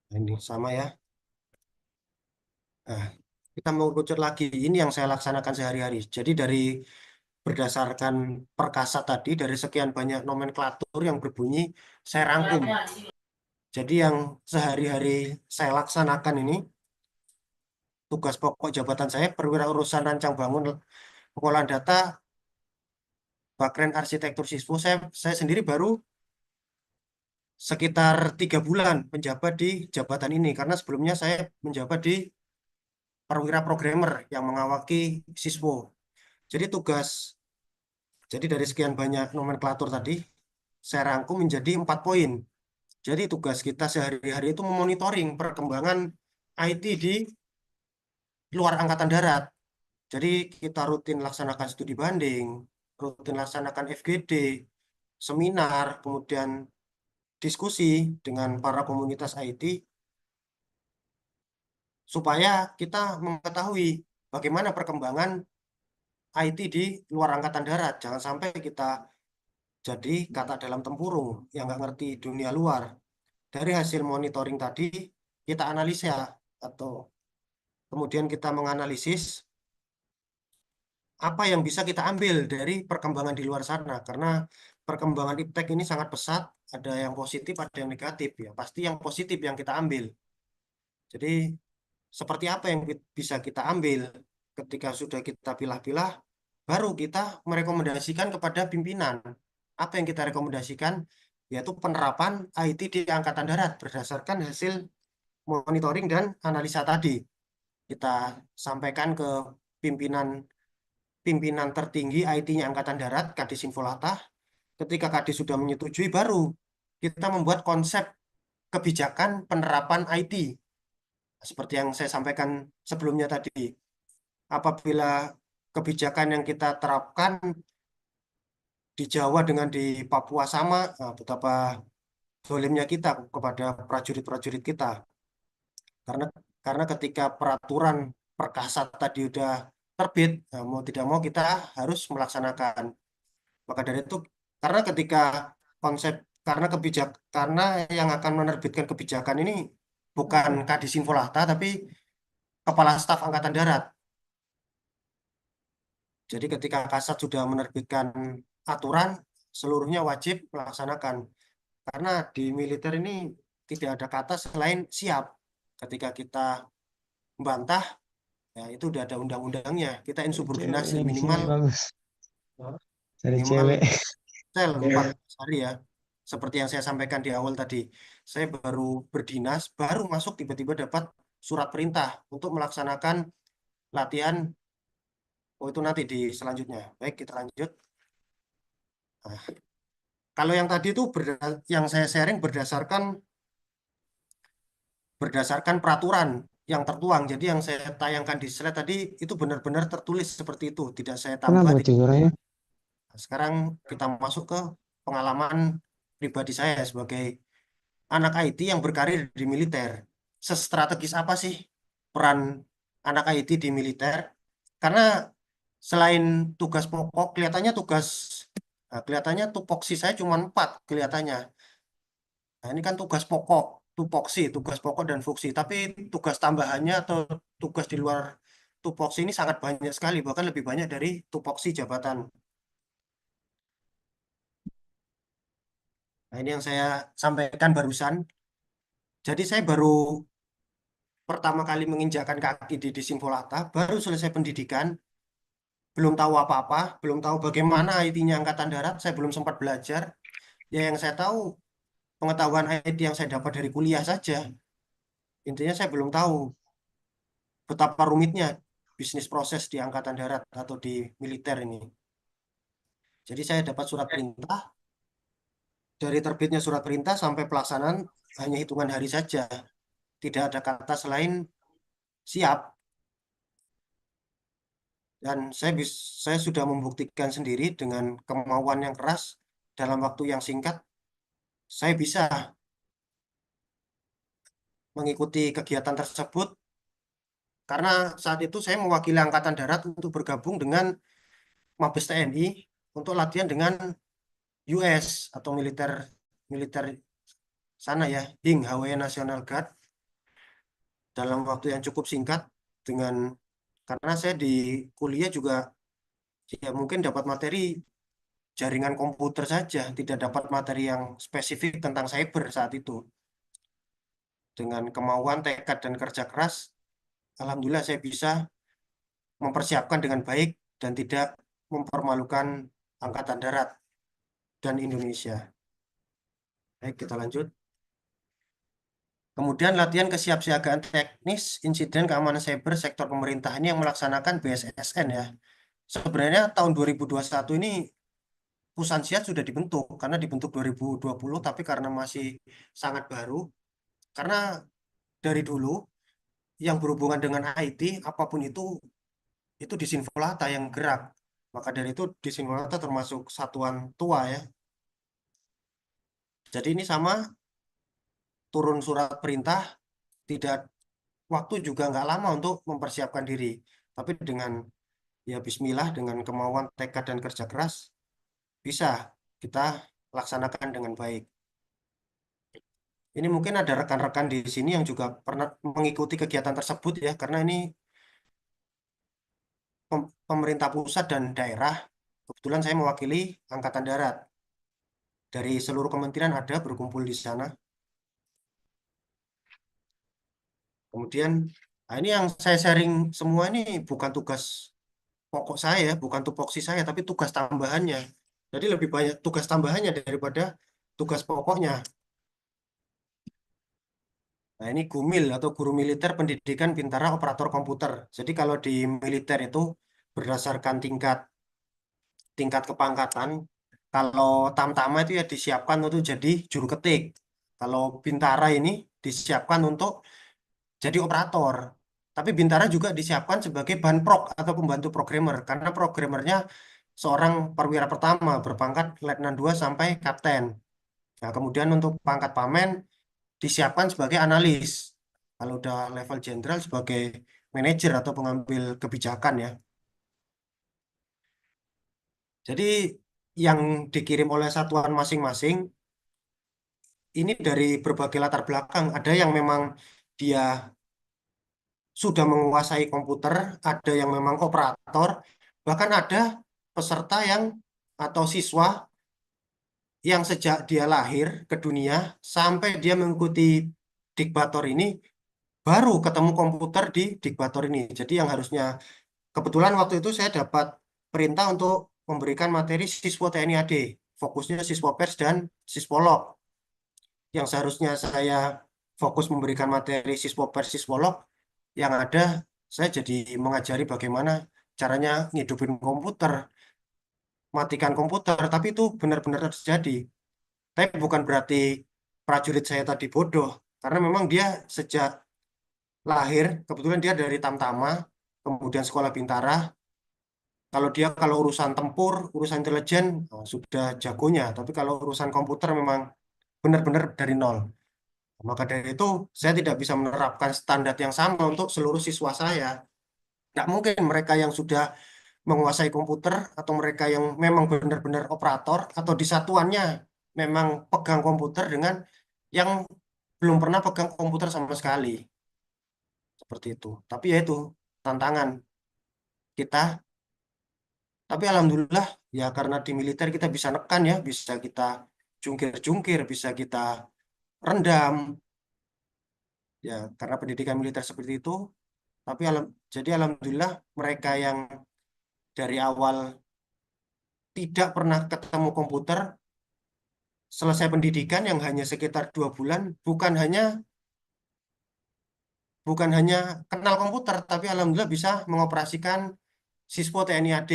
Nah, ini sama ya. Nah, kita mau rucut lagi. Ini yang saya laksanakan sehari-hari. Jadi dari berdasarkan perkasa tadi, dari sekian banyak nomenklatur yang berbunyi, saya rangkum. Jadi yang sehari-hari saya laksanakan ini, tugas pokok jabatan saya, perwiraurusan rancang bangun pengolahan data, Bakren Arsitektur Siswo, saya sendiri baru sekitar 3 bulan menjabat di jabatan ini, karena sebelumnya saya menjabat di perwira programmer yang mengawaki siswo. Jadi jadi dari sekian banyak nomenklatur tadi, saya rangkum menjadi 4 poin. Jadi tugas kita sehari-hari itu memonitoring perkembangan IT di luar Angkatan Darat. Jadi kita rutin laksanakan studi banding, rutin laksanakan FGD, seminar, kemudian diskusi dengan para komunitas IT, supaya kita mengetahui bagaimana perkembangan IT di luar Angkatan Darat. Jangan sampai kita jadi kata dalam tempurung yang nggak ngerti dunia luar. Dari hasil monitoring tadi, kita analisa atau kemudian kita menganalisis apa yang bisa kita ambil dari perkembangan di luar sana. Karena perkembangan iptek ini sangat pesat, ada yang positif, ada yang negatif ya. Pasti yang positif yang kita ambil. Jadi seperti apa yang bisa kita ambil ketika sudah kita pilah-pilah, baru kita merekomendasikan kepada pimpinan. Apa yang kita rekomendasikan? Yaitu penerapan IT di Angkatan Darat berdasarkan hasil monitoring dan analisa tadi. Kita sampaikan ke pimpinan tertinggi IT-nya Angkatan Darat, Kadis Infolatah. Ketika Kadis sudah menyetujui, baru kita membuat konsep kebijakan penerapan IT. Seperti yang saya sampaikan sebelumnya tadi. Apabila kebijakan yang kita terapkan di Jawa dengan di Papua sama, betapa zolimnya kita kepada prajurit-prajurit kita. Karena ketika peraturan perkasa tadi udah terbit, mau tidak mau kita harus melaksanakan. Maka dari itu, karena ketika konsep karena yang akan menerbitkan kebijakan ini bukan Kadis Infolata, tapi Kepala Staf Angkatan Darat. Jadi ketika Kasat sudah menerbitkan aturan, seluruhnya wajib melaksanakan. Karena di militer ini tidak ada kata selain siap. Ketika kita membantah, ya itu udah ada undang-undangnya. Kita insubordinasi Ceweknya di sini minimal bagus. Cari minimal cewek. sel 14 hari ya. Seperti yang saya sampaikan di awal tadi. Saya baru berdinas, baru masuk tiba-tiba dapat surat perintah untuk melaksanakan latihan. Oh, itu nanti di selanjutnya. Baik, kita lanjut. Nah, kalau yang tadi itu yang saya sharing berdasarkan peraturan yang tertuang. Jadi yang saya tayangkan di slide tadi itu benar-benar tertulis seperti itu, tidak saya tambah. Kenapa tuh orangnya? Sekarang kita masuk ke pengalaman pribadi saya sebagai anak IT yang berkarir di militer. Sestrategis apa sih peran anak IT di militer? Karena selain tugas pokok, kelihatannya tupoksi saya cuma 4 kelihatannya. Nah, ini kan tugas pokok, tupoksi, tugas pokok dan fungsi. Tapi tugas tambahannya atau tugas di luar tupoksi ini sangat banyak sekali, bahkan lebih banyak dari tupoksi jabatan. Nah, ini yang saya sampaikan barusan. Jadi saya baru pertama kali menginjakkan kaki di Disinfolata, baru selesai pendidikan, belum tahu apa-apa, belum tahu bagaimana IT-nya Angkatan Darat, saya belum sempat belajar. Ya yang saya tahu, pengetahuan IT yang saya dapat dari kuliah saja. Intinya saya belum tahu betapa rumitnya bisnis proses di Angkatan Darat atau di militer ini. Jadi saya dapat surat perintah, dari terbitnya surat perintah sampai pelaksanaan hanya hitungan hari saja. Tidak ada kata selain siap. Dan saya sudah membuktikan sendiri dengan kemauan yang keras dalam waktu yang singkat, saya bisa mengikuti kegiatan tersebut karena saat itu saya mewakili Angkatan Darat untuk bergabung dengan Mabes TNI untuk latihan dengan US atau militer militer sana ya, HING, Hawaii National Guard, dalam waktu yang cukup singkat karena saya di kuliah juga ya mungkin dapat materi jaringan komputer saja, tidak dapat materi yang spesifik tentang cyber saat itu. Dengan kemauan, tekad, dan kerja keras, alhamdulillah saya bisa mempersiapkan dengan baik dan tidak mempermalukan Angkatan Darat dan Indonesia. Baik, kita lanjut. Kemudian latihan kesiapsiagaan teknis insiden keamanan cyber sektor pemerintah ini yang melaksanakan BSSN ya. Sebenarnya tahun 2021 ini Pusansiat sudah dibentuk karena dibentuk 2020 tapi karena masih sangat baru, karena dari dulu yang berhubungan dengan IT apapun itu Disinfolata yang gerak. Maka dari itu Disinfolata termasuk satuan tua ya. Jadi ini sama, turun surat perintah, tidak waktu juga nggak lama untuk mempersiapkan diri. Tapi dengan ya Bismillah, dengan kemauan, tekad, dan kerja keras, bisa kita laksanakan dengan baik. Ini mungkin ada rekan-rekan di sini yang juga pernah mengikuti kegiatan tersebut ya, karena ini pemerintah pusat dan daerah. Kebetulan saya mewakili Angkatan Darat. Dari seluruh kementerian ada berkumpul di sana. Kemudian, nah ini yang saya sharing semua ini bukan tugas pokok saya, bukan tupoksi saya, tapi tugas tambahannya. Jadi lebih banyak tugas tambahannya daripada tugas pokoknya. Nah ini GUMIL atau Guru Militer Pendidikan Bintara Operator Komputer. Jadi kalau di militer itu berdasarkan tingkat kepangkatan, kalau Tamtama itu ya disiapkan untuk jadi juru ketik. Kalau Bintara ini disiapkan untuk jadi operator. Tapi Bintara juga disiapkan sebagai banprok atau pembantu programmer karena programmernya seorang perwira pertama berpangkat Letnan 2 sampai Kapten. Nah, kemudian untuk pangkat Pamen disiapkan sebagai analis. Kalau udah level jenderal sebagai manajer atau pengambil kebijakan ya. Jadi yang dikirim oleh satuan masing-masing ini dari berbagai latar belakang. Ada yang memang dia sudah menguasai komputer, ada yang memang operator, bahkan ada peserta atau siswa yang sejak dia lahir ke dunia sampai dia mengikuti dikbator ini baru ketemu komputer di dikbator ini. Jadi yang harusnya kebetulan waktu itu saya dapat perintah untuk memberikan materi siswa TNI AD, fokusnya siswa pers dan siswolog. Yang seharusnya saya fokus memberikan materi siswa pers siswolog, yang ada saya jadi mengajari bagaimana caranya ngidupin komputer, matikan komputer, tapi itu benar-benar terjadi. Tapi bukan berarti prajurit saya tadi bodoh, karena memang dia sejak lahir, kebetulan dia dari Tamtama, kemudian sekolah Bintara. Kalau urusan tempur, urusan intelijen, sudah jagonya. Tapi kalau urusan komputer memang benar-benar dari nol. Maka dari itu, saya tidak bisa menerapkan standar yang sama untuk seluruh siswa saya. Tidak mungkin mereka yang sudah menguasai komputer atau mereka yang memang benar-benar operator atau di satuannya memang pegang komputer dengan yang belum pernah pegang komputer sama sekali. Seperti itu. Tapi ya itu tantangan kita. Tapi alhamdulillah ya karena di militer kita bisa nekan ya, bisa kita jungkir-jungkir, bisa kita rendam ya karena pendidikan militer seperti itu. Tapi jadi alhamdulillah mereka yang dari awal tidak pernah ketemu komputer, selesai pendidikan yang hanya sekitar 2 bulan, bukan hanya kenal komputer, tapi alhamdulillah bisa mengoperasikan Sispo TNI AD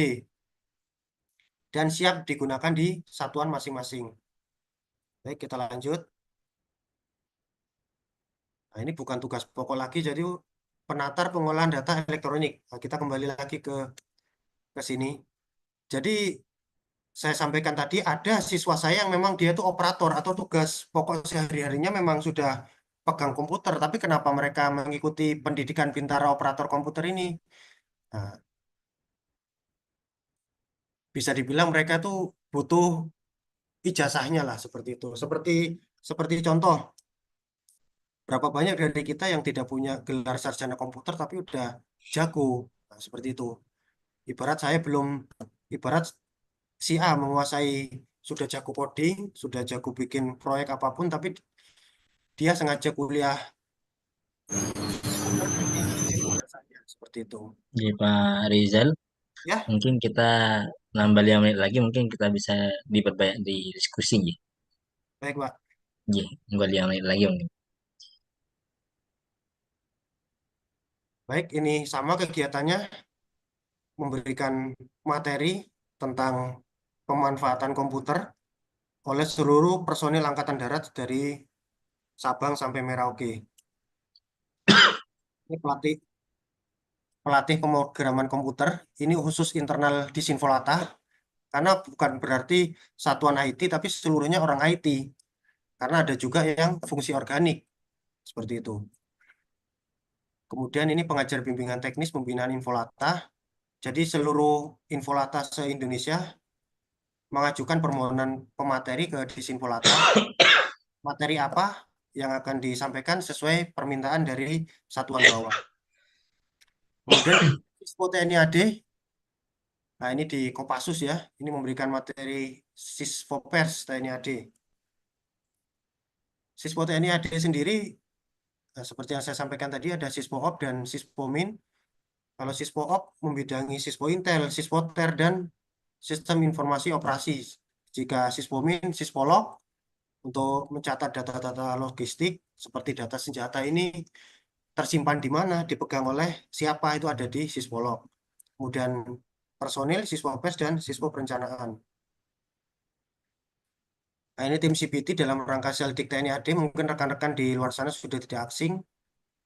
dan siap digunakan di satuan masing-masing. Baik, kita lanjut. Nah, ini bukan tugas pokok lagi, jadi penatar pengolahan data elektronik. Nah, kita kembali lagi ke sini. Jadi saya sampaikan tadi ada siswa saya yang memang dia itu operator atau tugas pokok sehari-harinya memang sudah pegang komputer, tapi kenapa mereka mengikuti pendidikan Bintara operator komputer ini? Nah, bisa dibilang mereka tuh butuh ijazahnya lah seperti itu. Seperti contoh, berapa banyak dari kita yang tidak punya gelar sarjana komputer tapi udah jago. Nah, seperti itu. Ibarat saya belum, ibarat si A menguasai sudah jago coding, sudah jago bikin proyek apapun, tapi dia sengaja kuliah komputer, dia tidak saja seperti itu. Jadi Pak Rizal, Ya, mungkin kita nambah 5 menit lagi, mungkin kita bisa diperbanyak di diskusi ya. baik Pak. Ya, nambah 5 menit lagi mungkin. Baik, ini sama kegiatannya memberikan materi tentang pemanfaatan komputer oleh seluruh personil Angkatan Darat dari Sabang sampai Merauke. Ini pelatih pelatih pemrograman komputer, ini khusus internal di Sinvolata, karena bukan berarti satuan IT, tapi seluruhnya orang IT. Karena ada juga yang fungsi organik, seperti itu. Kemudian ini pengajar bimbingan teknis pembinaan Infolata. Jadi seluruh Infolata se-Indonesia mengajukan permohonan pemateri ke Disinfolata. Materi apa yang akan disampaikan sesuai permintaan dari satuan bawah. Kemudian Sispo TNI AD, nah ini di Kopassus ya, ini memberikan materi Sisfopers TNI AD. Sispo TNI AD sendiri, nah, seperti yang saya sampaikan tadi ada Sispoop dan Sispomin. Kalau Sispoop membidangi Sispo Intel, Sispoter, dan sistem informasi operasi. Jika Sispomin, Sispolog untuk mencatat data-data logistik seperti data senjata ini tersimpan di mana, dipegang oleh siapa itu ada di Sispolog. Kemudian personil, Siswapes, dan Siswo Perencanaan. Nah, ini tim CBT dalam rangka Seldik TNI AD, mungkin rekan-rekan di luar sana sudah tidak asing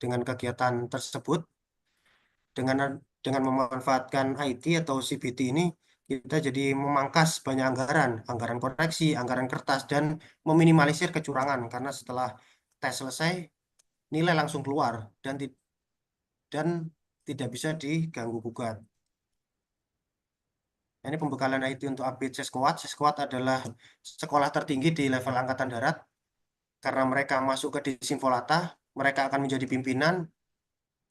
dengan kegiatan tersebut. Dengan memanfaatkan IT atau CBT ini, kita jadi memangkas banyak anggaran, anggaran koreksi, anggaran kertas, dan meminimalisir kecurangan. Karena setelah tes selesai, nilai langsung keluar dan tidak bisa diganggu gugat. Ini pembekalan IT untuk update Sesquad. Sesquad adalah sekolah tertinggi di level Angkatan Darat. Karena mereka masuk ke Disinvolata, mereka akan menjadi pimpinan.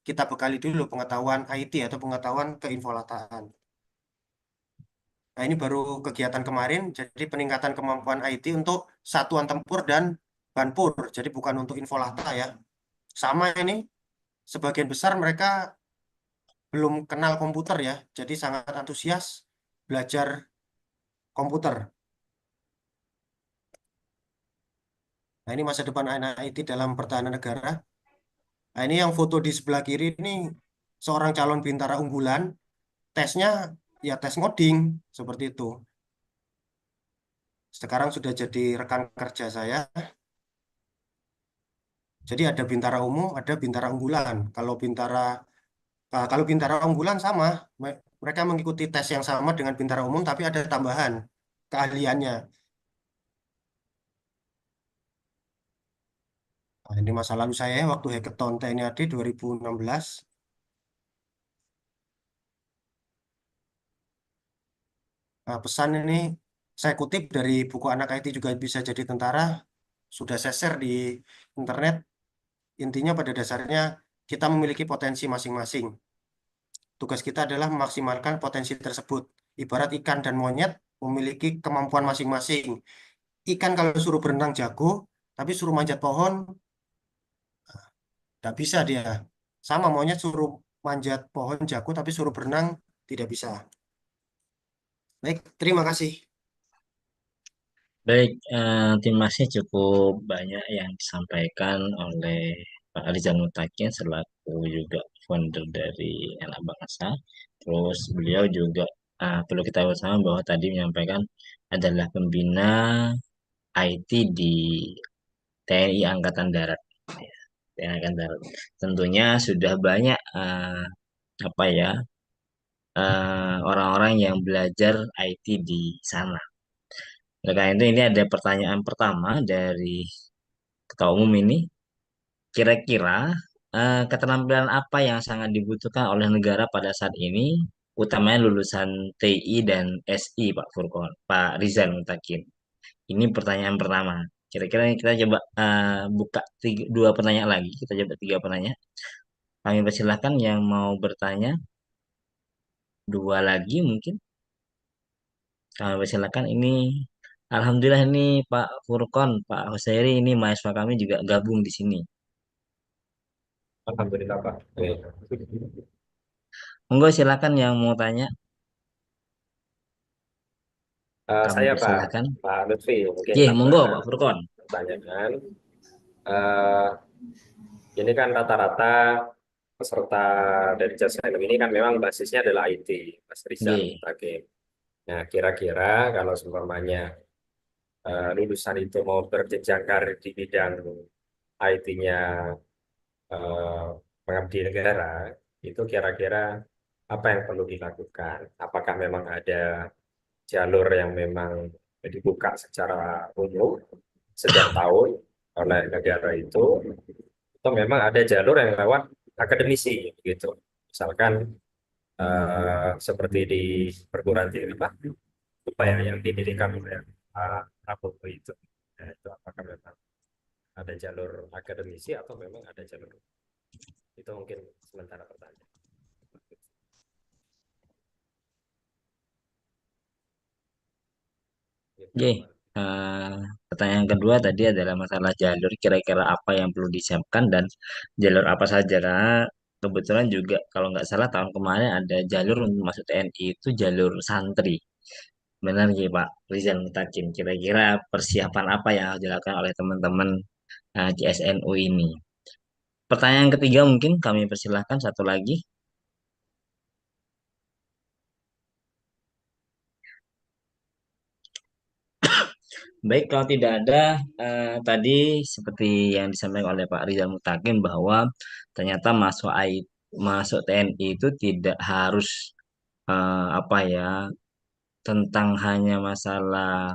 Kita bekali dulu pengetahuan IT atau pengetahuan keinvolataan. Nah, ini baru kegiatan kemarin, jadi peningkatan kemampuan IT untuk satuan tempur dan banpur. Jadi bukan untuk involata ya. Sama ini, sebagian besar mereka belum kenal komputer ya, jadi sangat antusias belajar komputer. Nah, ini masa depan anak IT dalam pertahanan negara. Nah, ini yang foto di sebelah kiri ini seorang calon bintara unggulan. Tesnya ya tes ngoding seperti itu. Sekarang sudah jadi rekan kerja saya. Jadi ada bintara umum, ada bintara unggulan. Kalau bintara unggulan sama, mereka mengikuti tes yang sama dengan bintara umum, tapi ada tambahan keahliannya. Nah, ini masa lalu saya waktu hackathon TNI AD 2016. Pesan ini saya kutip dari buku Anak IT juga bisa jadi tentara, sudah saya share di internet. Intinya pada dasarnya kita memiliki potensi masing-masing. Tugas kita adalah memaksimalkan potensi tersebut. Ibarat ikan dan monyet memiliki kemampuan masing-masing. Ikan kalau suruh berenang jago, tapi suruh manjat pohon, tidak bisa dia. Sama monyet suruh manjat pohon jago, tapi suruh berenang tidak bisa. Baik, terima kasih. Baik, terima kasih cukup banyak yang disampaikan oleh Pak Rizal Mutakin selaku juga founder dari Anak Bangsa. Terus beliau juga perlu kita bersama bahwa tadi menyampaikan adalah pembina IT di TNI Angkatan Darat. Ya, TNI Angkatan Darat. Tentunya sudah banyak apa ya orang-orang yang belajar IT di sana. Oleh karena itu ini ada pertanyaan pertama dari Ketua Umum ini. Kira-kira keterampilan apa yang sangat dibutuhkan oleh negara pada saat ini, utamanya lulusan TI dan SI, Pak Furkon, Pak Rizal Mutakin. Ini pertanyaan pertama. Kira-kira kita coba buka dua pertanyaan lagi. Kita coba tiga pertanyaan. Kami persilahkan yang mau bertanya dua lagi mungkin. Kami persilahkan ini. Alhamdulillah ini Pak Furkon, Pak Husairi ini mahasiswa kami juga gabung di sini. Alhamdulillah Pak. Monggo silakan yang mau tanya, kami Saya persilahkan. Pak Lutfi mungkin Ye, monggo tambahan Pak Furkon. pertanyaan. Eh, ini kan rata-rata peserta dari JASN ini kan memang basisnya adalah IT, Mas Rizal Ye, Mutakin. Nah, kira-kira kalau seumpamanya lulusan itu mau berjenjang karir di bidang IT-nya mengabdi negara, itu kira-kira apa yang perlu dilakukan? Apakah memang ada jalur yang memang dibuka secara umum setiap tahun oleh negara itu, atau memang ada jalur yang lewat akademisi gitu. Misalkan seperti di perguruan tinggi apa upaya yang didirikan oleh Pak Prabowo itu. Nah, itu apakah memang ada jalur akademisi atau memang ada jalur itu mungkin sementara pertanyaan. ye. Pertanyaan kedua tadi adalah masalah jalur. Kira-kira apa yang perlu disiapkan dan jalur apa saja? Karena kebetulan juga kalau nggak salah tahun kemarin ada jalur untuk masuk TNI itu jalur santri. Benar ya Pak Rizal Mutakin. Kira-kira persiapan apa yang harus dilakukan oleh teman-teman CSNU ini? Pertanyaan ketiga mungkin kami persilahkan satu lagi. Baik, kalau tidak ada tadi seperti yang disampaikan oleh Pak Rizal Mutakin bahwa ternyata masuk TNI itu tidak harus apa ya tentang hanya masalah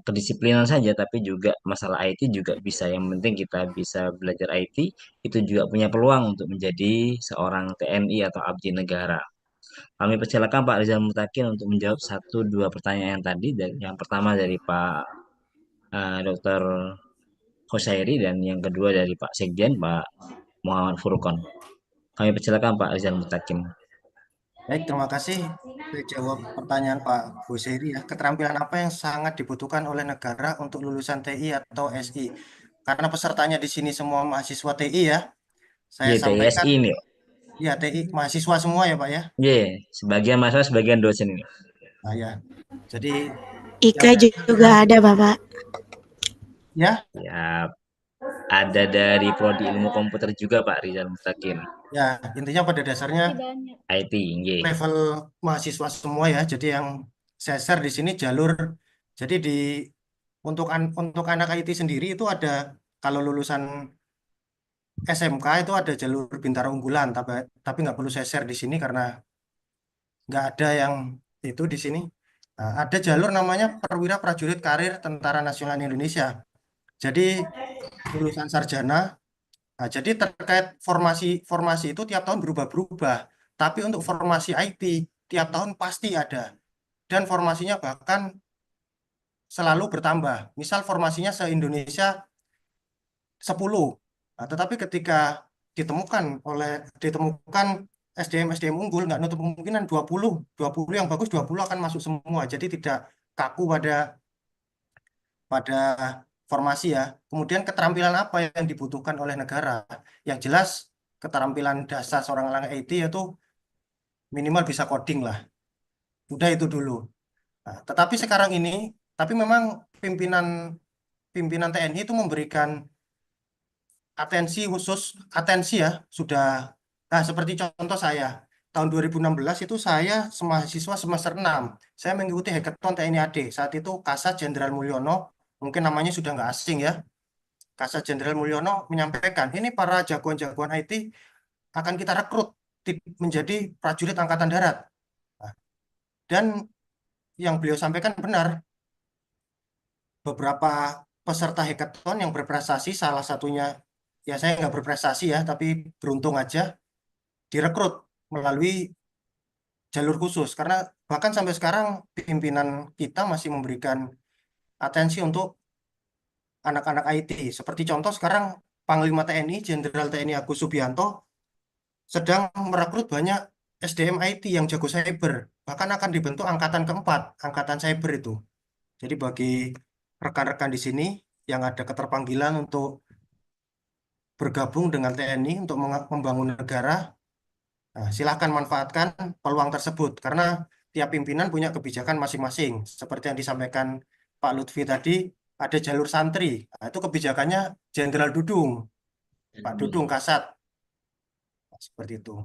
kedisiplinan saja, tapi juga masalah IT juga bisa. Yang penting kita bisa belajar IT itu juga punya peluang untuk menjadi seorang TNI atau abdi negara. Kami persilakan Pak Rizal Mutakin untuk menjawab satu dua pertanyaan yang tadi. Dan yang pertama dari Pak Dr. Hosairi dan yang kedua dari Pak Sekjen Pak Muhammad Furqon. Kami persilakan Pak Rizal Mutakin. Baik, terima kasih. Saya jawab pertanyaan Pak Buseri ya. Keterampilan apa yang sangat dibutuhkan oleh negara untuk lulusan TI atau SI? Karena pesertanya di sini semua mahasiswa TI ya. Saya sampaikan, YTSI ini, ya TI mahasiswa semua ya Pak ya. sebagian mahasiswa, sebagian dosen ini. Nah, ya. Jadi Ika juga ada Bapak. ya, Ya, ada dari Prodi Ilmu Komputer juga Pak Rizal Mutakin. ya intinya pada dasarnya IT, level mahasiswa semua ya. Jadi yang saya share di sini jalur. Jadi untuk anak IT sendiri itu ada kalau lulusan SMK itu ada jalur bintara unggulan, tapi nggak perlu saya share di sini karena nggak ada yang itu di sini. Nah, ada jalur namanya Perwira Prajurit Karir Tentara Nasional Indonesia. Jadi lulusan sarjana. Nah, jadi terkait formasi itu tiap tahun berubah-berubah. Tapi untuk formasi IT tiap tahun pasti ada. dan formasinya bahkan selalu bertambah. Misal formasinya se-Indonesia 10. Nah, tetapi ketika ditemukan SDM unggul, nggak nutup kemungkinan 20 yang bagus 20 akan masuk semua. Jadi tidak kaku pada formasi ya. Kemudian keterampilan apa yang dibutuhkan oleh negara? Yang jelas keterampilan dasar seorang anak IT yaitu minimal bisa coding lah. Udah itu dulu. Nah, tetapi sekarang ini, tapi memang pimpinan pimpinan TNI itu memberikan atensi ya sudah. Nah, seperti contoh saya tahun 2016 itu saya mahasiswa semester 6, saya mengikuti hackathon TNI AD. Saat itu Kasat Jenderal Mulyono, mungkin namanya sudah nggak asing ya, Kasat Jenderal Mulyono menyampaikan ini para jagoan-jagoan IT akan kita rekrut menjadi prajurit Angkatan Darat. Nah, dan yang beliau sampaikan benar, beberapa peserta hackathon yang berprestasi, salah satunya ya saya nggak berprestasi ya, tapi beruntung aja direkrut melalui jalur khusus. Karena bahkan sampai sekarang pimpinan kita masih memberikan atensi untuk anak-anak IT. Seperti contoh sekarang Panglima TNI, Jenderal TNI Agus Subianto sedang merekrut banyak SDM IT yang jago cyber. Bahkan akan dibentuk angkatan keempat, angkatan cyber itu. Jadi bagi rekan-rekan di sini yang ada keterpanggilan untuk bergabung dengan TNI untuk membangun negara, nah, silahkan manfaatkan peluang tersebut karena tiap pimpinan punya kebijakan masing-masing. Seperti yang disampaikan Pak Lutfi tadi, ada jalur santri. Nah, itu kebijakannya Jenderal Dudung, Pak Dudung Kasat. Nah, seperti itu.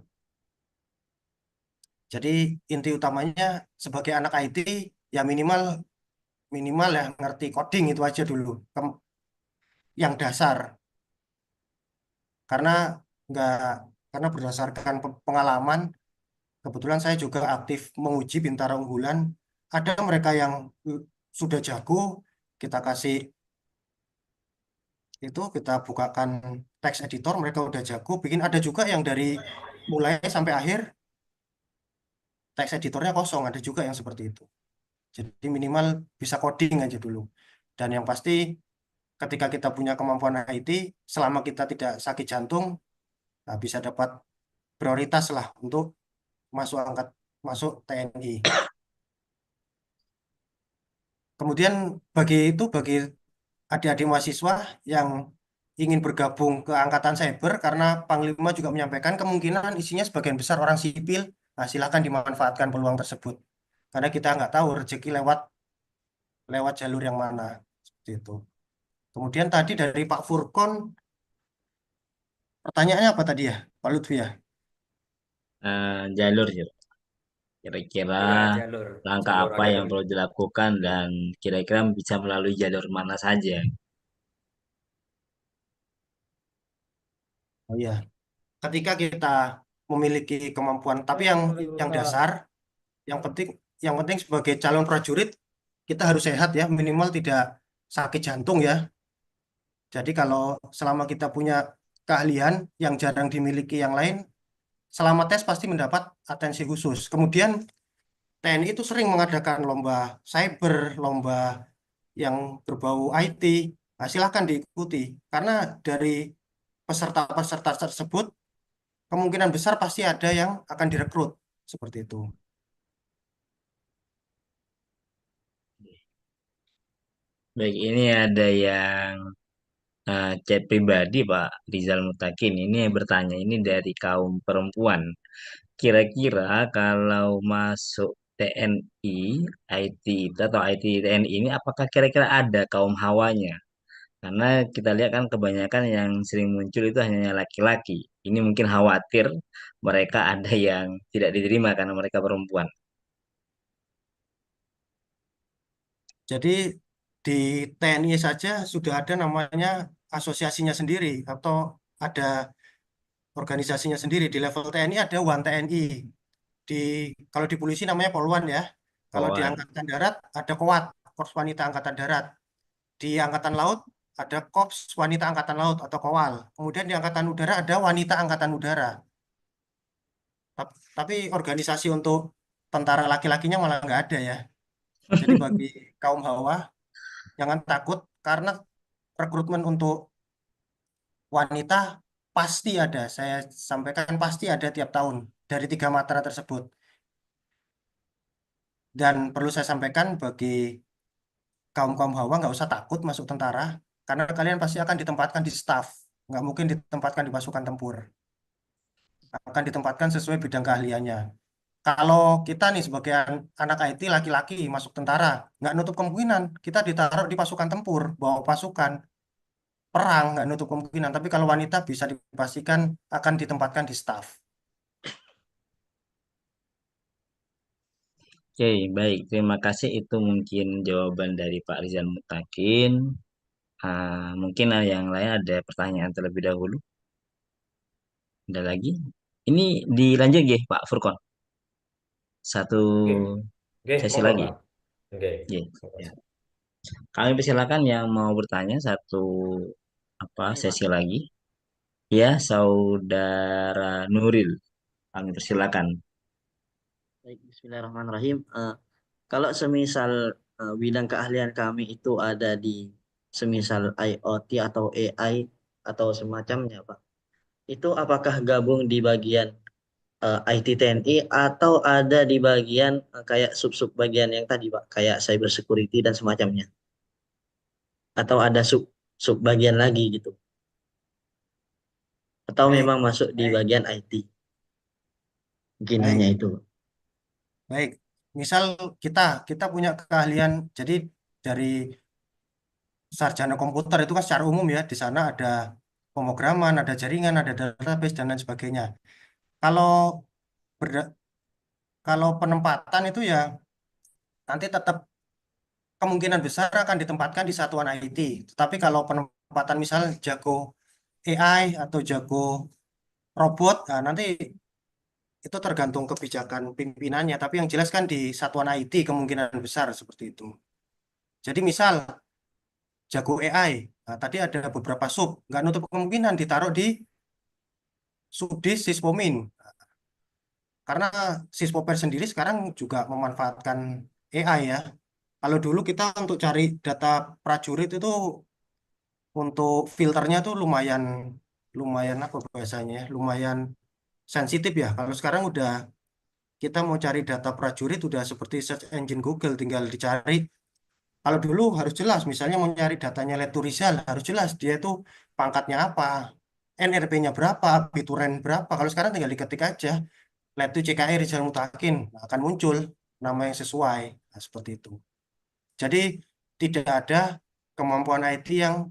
Jadi inti utamanya sebagai anak IT ya minimal ya ngerti coding itu aja dulu. Yang dasar. Karena nggak karena berdasarkan pengalaman, kebetulan saya juga aktif menguji Bintara Unggulan. Ada mereka yang sudah jago, kita kasih itu, kita bukakan text editor, mereka udah jago. Bikin ada juga yang dari mulai sampai akhir text editornya kosong, ada juga yang seperti itu. Jadi minimal bisa coding aja dulu. Dan yang pasti ketika kita punya kemampuan IT, selama kita tidak sakit jantung, nah bisa dapat prioritas lah untuk masuk TNI. Kemudian bagi adik-adik mahasiswa yang ingin bergabung ke Angkatan Cyber, karena Panglima juga menyampaikan kemungkinan isinya sebagian besar orang sipil, nah silakan dimanfaatkan peluang tersebut. Karena kita nggak tahu rezeki lewat jalur yang mana. Seperti itu. Kemudian tadi dari Pak Furkon, pertanyaannya apa tadi ya, Pak Lutfi ya? Jalur ya. Kira-kira Iya, jalur langkah apa yang akademik. perlu dilakukan dan kira-kira bisa melalui jalur mana saja? Oh iya, ketika kita memiliki kemampuan, tapi yang dasar, yang penting sebagai calon prajurit kita harus sehat ya, minimal tidak sakit jantung ya. Jadi kalau selama kita punya keahlian yang jarang dimiliki yang lain, selama tes pasti mendapat atensi khusus. Kemudian TNI itu sering mengadakan lomba cyber, lomba yang berbau IT. Nah, silahkan diikuti karena dari peserta-peserta tersebut kemungkinan besar pasti ada yang akan direkrut seperti itu. Baik, ini ada yang chat pribadi Pak Rizal Mutakin ini yang bertanya ini dari kaum perempuan. Kira-kira kalau masuk TNI IT itu atau IT TNI ini apakah kira-kira ada kaum hawanya? Karena kita lihat kan kebanyakan yang sering muncul itu hanya laki-laki. Ini mungkin khawatir mereka ada yang tidak diterima karena mereka perempuan. Jadi di TNI saja sudah ada namanya asosiasinya sendiri atau ada organisasinya sendiri. Di level TNI ada One TNI. Di Kalau di polisi namanya Polwan ya. Kalau di Kawan. Angkatan Darat ada KOWAT, Korps Wanita Angkatan Darat. Di Angkatan Laut ada Korps Wanita Angkatan Laut atau KOWAL. Kemudian di Angkatan Udara ada Wanita Angkatan Udara. Tapi organisasi untuk tentara laki-lakinya malah nggak ada ya. Jadi bagi kaum hawa, jangan takut karena rekrutmen untuk wanita pasti ada. Saya sampaikan pasti ada tiap tahun dari 3 matra tersebut. Dan perlu saya sampaikan bagi kaum-kaum hawa nggak usah takut masuk tentara karena kalian pasti akan ditempatkan di staf. Nggak mungkin ditempatkan di pasukan tempur. Akan ditempatkan sesuai bidang keahliannya. Kalau kita nih sebagai anak IT laki-laki masuk tentara, nggak nutup kemungkinan kita ditaruh di pasukan tempur, bawa pasukan perang, nggak nutup kemungkinan. Tapi kalau wanita bisa dipastikan akan ditempatkan di staf. Oke, baik. Terima kasih. Itu mungkin jawaban dari Pak Rizal Mutakin. Mungkin yang lain ada pertanyaan terlebih dahulu. Ada lagi? Ini dilanjut ya, Pak Furkon. Satu Oke, oke, sesi monggo lagi. Pak. Oke. Ya, ya. Kami persilakan yang mau bertanya satu sesi lagi. Ya, Saudara Nuril. Kami persilakan. Baik, Bismillahirrahmanirrahim. Kalau semisal bidang keahlian kami itu ada di semisal IoT atau AI atau semacamnya, Pak. Itu apakah gabung di bagian IT TNI atau ada di bagian kayak sub-sub bagian yang tadi, Pak, kayak cyber security dan semacamnya? Atau ada sub bagian lagi gitu? Atau Baik, memang masuk di bagian IT? Mungkin hanya baik, itu. baik. Misal kita kita punya keahlian, jadi dari sarjana komputer itu kan secara umum ya, di sana ada pemrograman, ada jaringan, ada database dan lain sebagainya. Kalau berda- kalau penempatan itu ya nanti tetap kemungkinan besar akan ditempatkan di satuan IT. Tetapi kalau penempatan misal jago AI atau jago robot, nah nanti itu tergantung kebijakan pimpinannya. Tapi yang jelas kan di satuan IT kemungkinan besar seperti itu. Jadi misal jago AI, nah, tadi ada beberapa sub, nggak nutup kemungkinan ditaruh di subdis Sispomin. Karena Sispoper sendiri sekarang juga memanfaatkan AI ya. Kalau dulu kita untuk cari data prajurit itu untuk filternya tuh lumayan lumayan apa bahasanya ya, lumayan sensitif ya. Kalau sekarang udah kita mau cari data prajurit udah seperti search engine Google tinggal dicari. Kalau dulu harus jelas misalnya mau nyari datanya Letu Rizal harus jelas dia itu pangkatnya apa, NRP-nya berapa, Bituren berapa. Kalau sekarang tinggal diketik aja Letu CKI Rizal Mutakin, nah, akan muncul nama yang sesuai. Nah, seperti itu. Jadi tidak ada kemampuan IT yang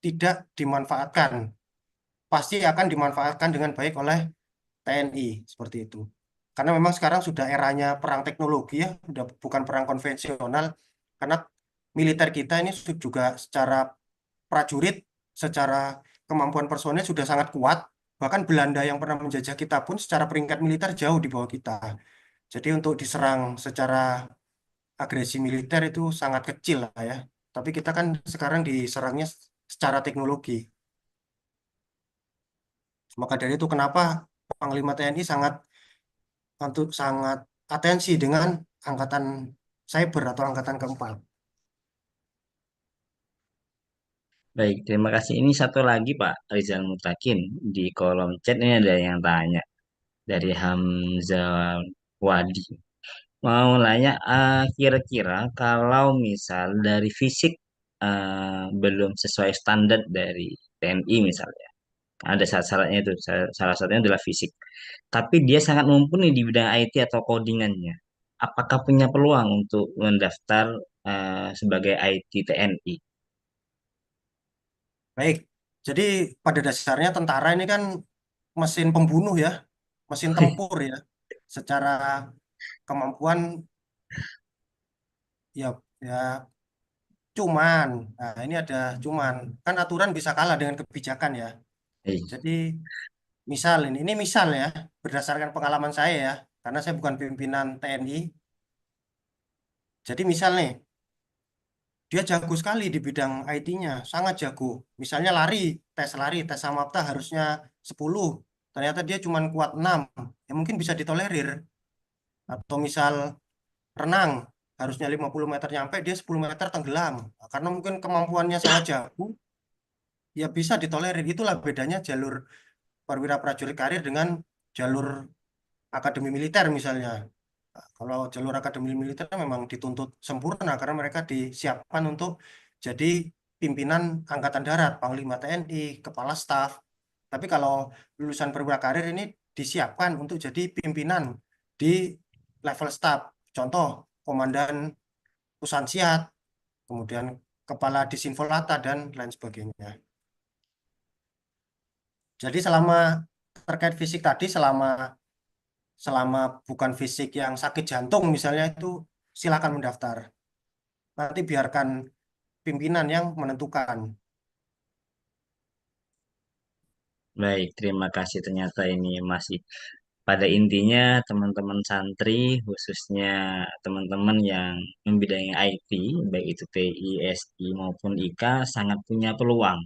tidak dimanfaatkan. Pasti akan dimanfaatkan dengan baik oleh TNI seperti itu. Karena memang sekarang sudah eranya perang teknologi ya, sudah bukan perang konvensional. Karena militer kita ini juga secara prajurit, secara kemampuan personil sudah sangat kuat. Bahkan Belanda yang pernah menjajah kita pun secara peringkat militer jauh di bawah kita. Jadi untuk diserang secara agresi militer itu sangat kecil lah ya. Tapi kita kan sekarang diserangnya secara teknologi. Maka dari itu kenapa Panglima TNI sangat atensi dengan angkatan cyber atau angkatan keempat. Baik, terima kasih. Ini satu lagi Pak Rizal Mutakin. Di kolom chat ini ada yang tanya dari Hamzah Wadi. Mau nanya, kira-kira kalau misal dari fisik belum sesuai standar dari TNI misalnya, ada syarat-syaratnya itu. Salah satunya adalah fisik. Tapi dia sangat mumpuni di bidang IT atau codingannya. Apakah punya peluang untuk mendaftar sebagai IT TNI? Baik, jadi pada dasarnya tentara ini kan mesin pembunuh ya, mesin tempur ya. Secara kemampuan ya ya cuman, nah ini ada cuman kan aturan bisa kalah dengan kebijakan ya. Jadi ini misal ya berdasarkan pengalaman saya ya, karena saya bukan pimpinan TNI. Jadi misal nih dia jago sekali di bidang IT-nya, sangat jago. Misalnya lari, tes Samapta harusnya 10, ternyata dia cuma kuat 6, ya mungkin bisa ditolerir. Atau misal renang, harusnya 50 meter nyampe, dia 10 meter tenggelam. Nah, karena mungkin kemampuannya sangat jauh, ya bisa ditolerir. Itulah bedanya jalur perwira prajurit karir dengan jalur akademi militer misalnya. Nah, kalau jalur akademi militer memang dituntut sempurna karena mereka disiapkan untuk jadi pimpinan Angkatan Darat, Panglima TNI, Kepala Staf. Tapi kalau lulusan perwira karir ini disiapkan untuk jadi pimpinan di level staf. Contoh, Komandan Pusansiat, kemudian Kepala Disinfolata, dan lain sebagainya. Jadi selama terkait fisik tadi, selama selama bukan fisik yang sakit jantung misalnya itu silakan mendaftar. Nanti biarkan pimpinan yang menentukan. Baik, terima kasih. Ternyata ini masih pada intinya teman-teman santri, khususnya teman-teman yang membidangi IT, baik itu TI, SI maupun IK, sangat punya peluang,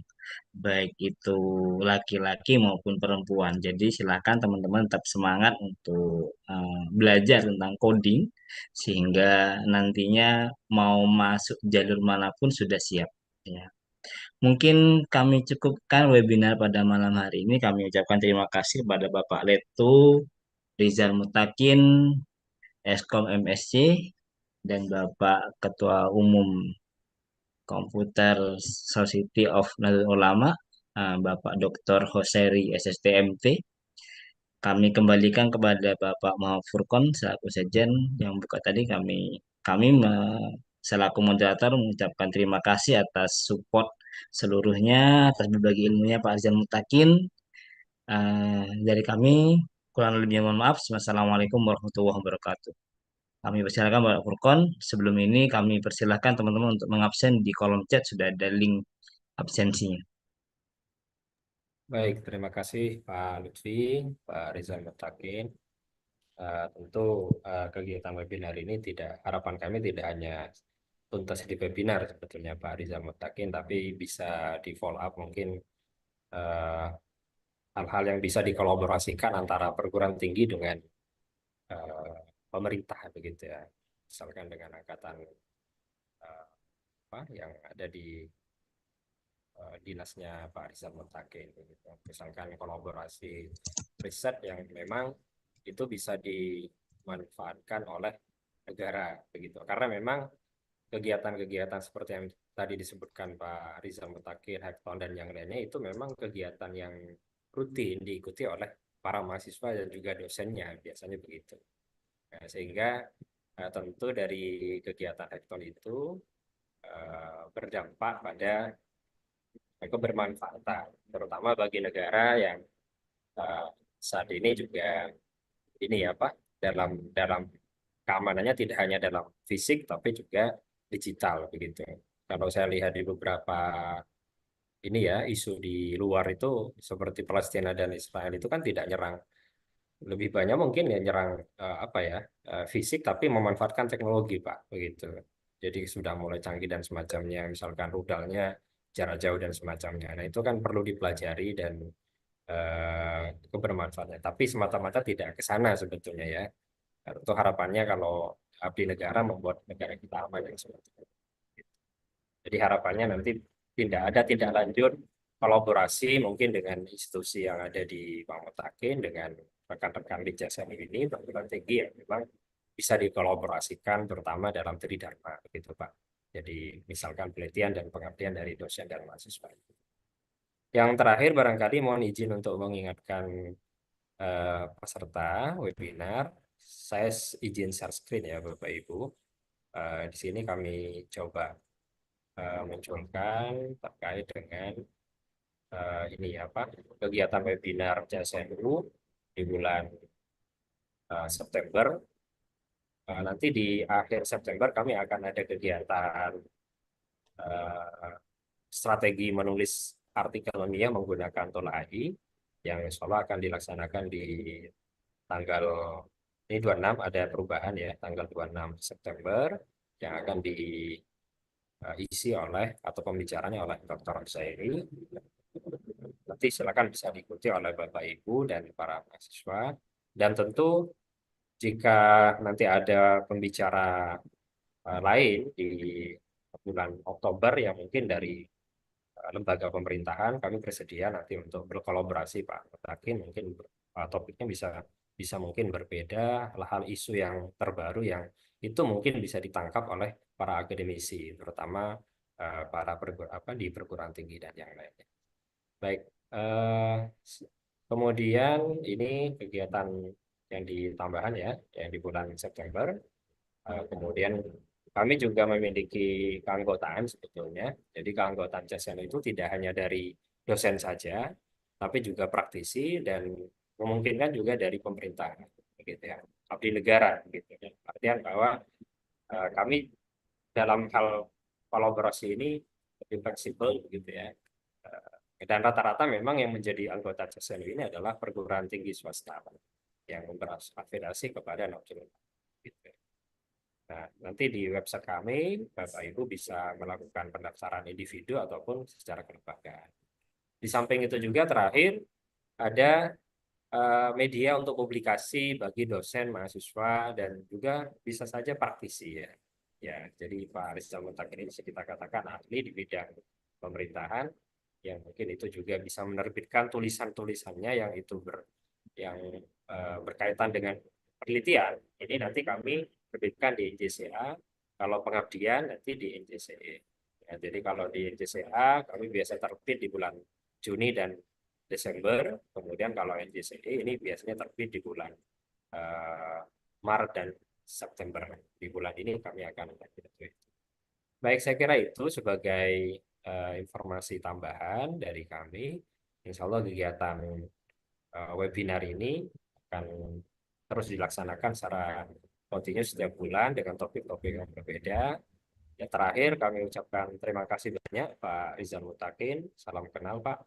baik itu laki-laki maupun perempuan. Jadi silakan teman-teman tetap semangat untuk belajar tentang coding, sehingga nantinya mau masuk jalur manapun sudah siap. Ya. Mungkin kami cukupkan webinar pada malam hari ini. Kami ucapkan terima kasih kepada Bapak Letu, Rizal Mutakin, Eskom MSC, dan Bapak Ketua Umum Komputer Society of Nahdlatul Ulama, Bapak Dr. Hoseri SSTMT. Kami kembalikan kepada Bapak Muhammad Furqon selaku Sekjen yang buka tadi. Selaku moderator mengucapkan terima kasih atas support seluruhnya, atas berbagi ilmunya Pak Rizal Mutakin. Dari kami kurang lebihnya mohon maaf. Wassalamualaikum warahmatullahi wabarakatuh. Kami persilakan Pak Furqon. Sebelum ini kami persilahkan teman-teman untuk mengabsen di kolom chat, sudah ada link absensinya. Baik, terima kasih Pak Lutfi, Pak Rizal Mutakin. Tentu kegiatan webinar ini harapan kami tidak hanya tuntas di webinar sebetulnya Pak Rizal Mutakin, tapi bisa di follow up mungkin eh, hal-hal yang bisa dikolaborasikan antara perguruan tinggi dengan eh, pemerintah begitu ya. Misalkan dengan angkatan apa yang ada di dinasnya Pak Rizal Mutakin begitu. Misalkan kolaborasi riset yang memang itu bisa dimanfaatkan oleh negara begitu. Karena memang kegiatan-kegiatan seperti yang tadi disebutkan Pak Rizal Mutakin, Hackathon dan yang lainnya itu memang kegiatan yang rutin diikuti oleh para mahasiswa dan juga dosennya biasanya begitu. Nah, sehingga tentu dari kegiatan Hackathon itu berdampak pada kebermanfaatan, terutama bagi negara yang saat ini juga ini ya Pak, dalam dalam keamanannya tidak hanya dalam fisik tapi juga digital begitu. Kalau saya lihat di beberapa ini ya isu di luar itu seperti Palestina dan Israel itu kan tidak nyerang, lebih banyak mungkin ya nyerang apa ya fisik tapi memanfaatkan teknologi Pak begitu. Jadi sudah mulai canggih dan semacamnya, misalkan rudalnya jarak jauh dan semacamnya. Nah itu kan perlu dipelajari dan kebermanfaatnya. Tapi semata-mata tidak ke sana sebetulnya ya. Itu harapannya kalau abdi negara membuat negara kita aman yang seperti itu. Jadi harapannya nanti tidak lanjut kolaborasi mungkin dengan institusi yang ada di Pamutakin dengan rekan-rekan di JSN ini, perguruan tinggi yang memang bisa dikolaborasikan terutama dalam tridharma begitu Pak. Jadi misalkan penelitian dan pengabdian dari dosen dan mahasiswa. Yang terakhir barangkali mohon izin untuk mengingatkan peserta webinar, saya izin share screen ya Bapak Ibu. Di sini kami coba munculkan terkait dengan ini apa kegiatan webinar JSNU di bulan September. Nanti di akhir September kami akan ada kegiatan strategi menulis artikel ilmiah menggunakan Tool AI yang insya Allah akan dilaksanakan di tanggal ini 26, ada perubahan ya, tanggal 26 September yang akan diisi oleh atau pembicaranya oleh Dr. Zairi. Nanti silakan bisa diikuti oleh Bapak Ibu dan para mahasiswa. Dan tentu jika nanti ada pembicara lain di bulan Oktober yang mungkin dari lembaga pemerintahan kami bersedia nanti untuk berkolaborasi Pak Mutakin, mungkin topiknya bisa bisa mungkin berbeda, hal-hal isu yang terbaru yang itu mungkin bisa ditangkap oleh para akademisi, terutama para di perguruan tinggi dan yang lainnya. Baik, kemudian ini kegiatan yang ditambahan ya, yang di bulan September. Kemudian kami juga memiliki keanggotaan sebetulnya. Jadi keanggotaan CSN itu tidak hanya dari dosen saja, tapi juga praktisi dan memungkinkan juga dari pemerintah, gitu ya, abdi negara, gitu ya. Artian bahwa kami dalam hal kolaborasi ini lebih fleksibel, gitu ya. Dan rata-rata memang yang menjadi anggota CSN ini adalah perguruan tinggi swasta yang berafiliasi kepada Nahdlatul Ulama, gitu ya. Nah, nanti di website kami, Bapak Ibu bisa melakukan pendaftaran individu ataupun secara kelembagaan. Di samping itu juga terakhir, ada media untuk publikasi bagi dosen, mahasiswa, dan juga bisa saja praktisi ya. Ya, jadi Pak Rizal Muntakin ini bisa kita katakan ahli di bidang pemerintahan, yang mungkin itu juga bisa menerbitkan tulisan-tulisannya yang itu yang berkaitan dengan penelitian. Ini nanti kami terbitkan di NJCA, kalau pengabdian nanti di NJCE. Ya, jadi kalau di NJCA kami biasa terbit di bulan Juni dan Desember, kemudian kalau NJCE ini biasanya terbit di bulan Maret dan September. Di bulan ini kami akan terbit. Baik, saya kira itu sebagai informasi tambahan dari kami. Insya Allah kegiatan webinar ini akan terus dilaksanakan secara kontinu setiap bulan dengan topik-topik yang berbeda. Ya, terakhir kami ucapkan terima kasih banyak Pak Rizal Mutakin. Salam kenal Pak.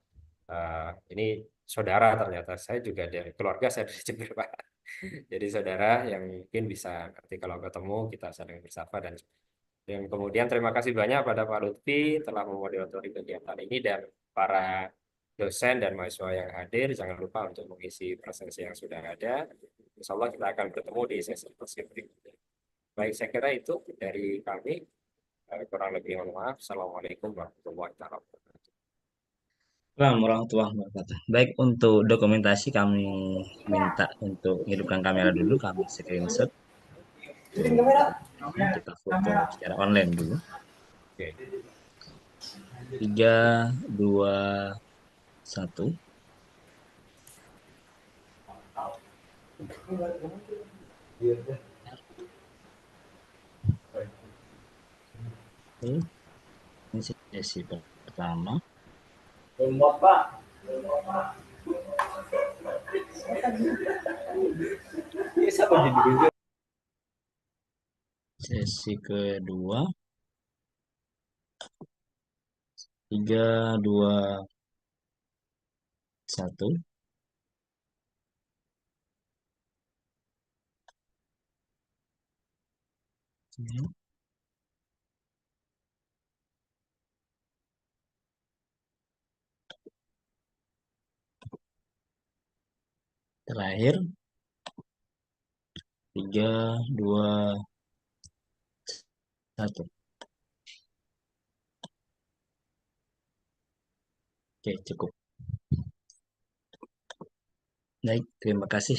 Ini saudara ternyata, saya juga dari keluarga saya dari Jember Pak. Jadi saudara yang mungkin bisa nanti kalau ketemu kita saling bersapa dan kemudian terima kasih banyak pada Pak Lutfi telah memoderatori kegiatan ini dan para dosen dan mahasiswa yang hadir. Jangan lupa untuk mengisi presensi yang sudah ada. Insya Allah kita akan bertemu di sesi berikutnya. Baik, saya kira itu dari kami. Kurang lebih mohon maaf. Assalamualaikum warahmatullahi wabarakatuh. Assalamualaikum warahmatullahi wabarakatuh. Baik, untuk dokumentasi kami minta untuk hidupkan kamera dulu, kami screenshot. Kita foto secara online dulu. Oke. 3, 2, 1. Oke. Ini sesi pertama. Sesi kedua. 3, 2, 1. Terakhir. 3, 2, 1. Oke, cukup. Baik, terima kasih.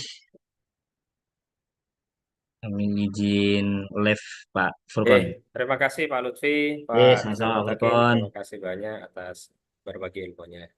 Kami izin live Pak Furkon. Terima kasih Pak Lutfi, Pak Rizal sama-sama Pak Mutakin. Furkon. Terima kasih banyak atas berbagi ilmunya.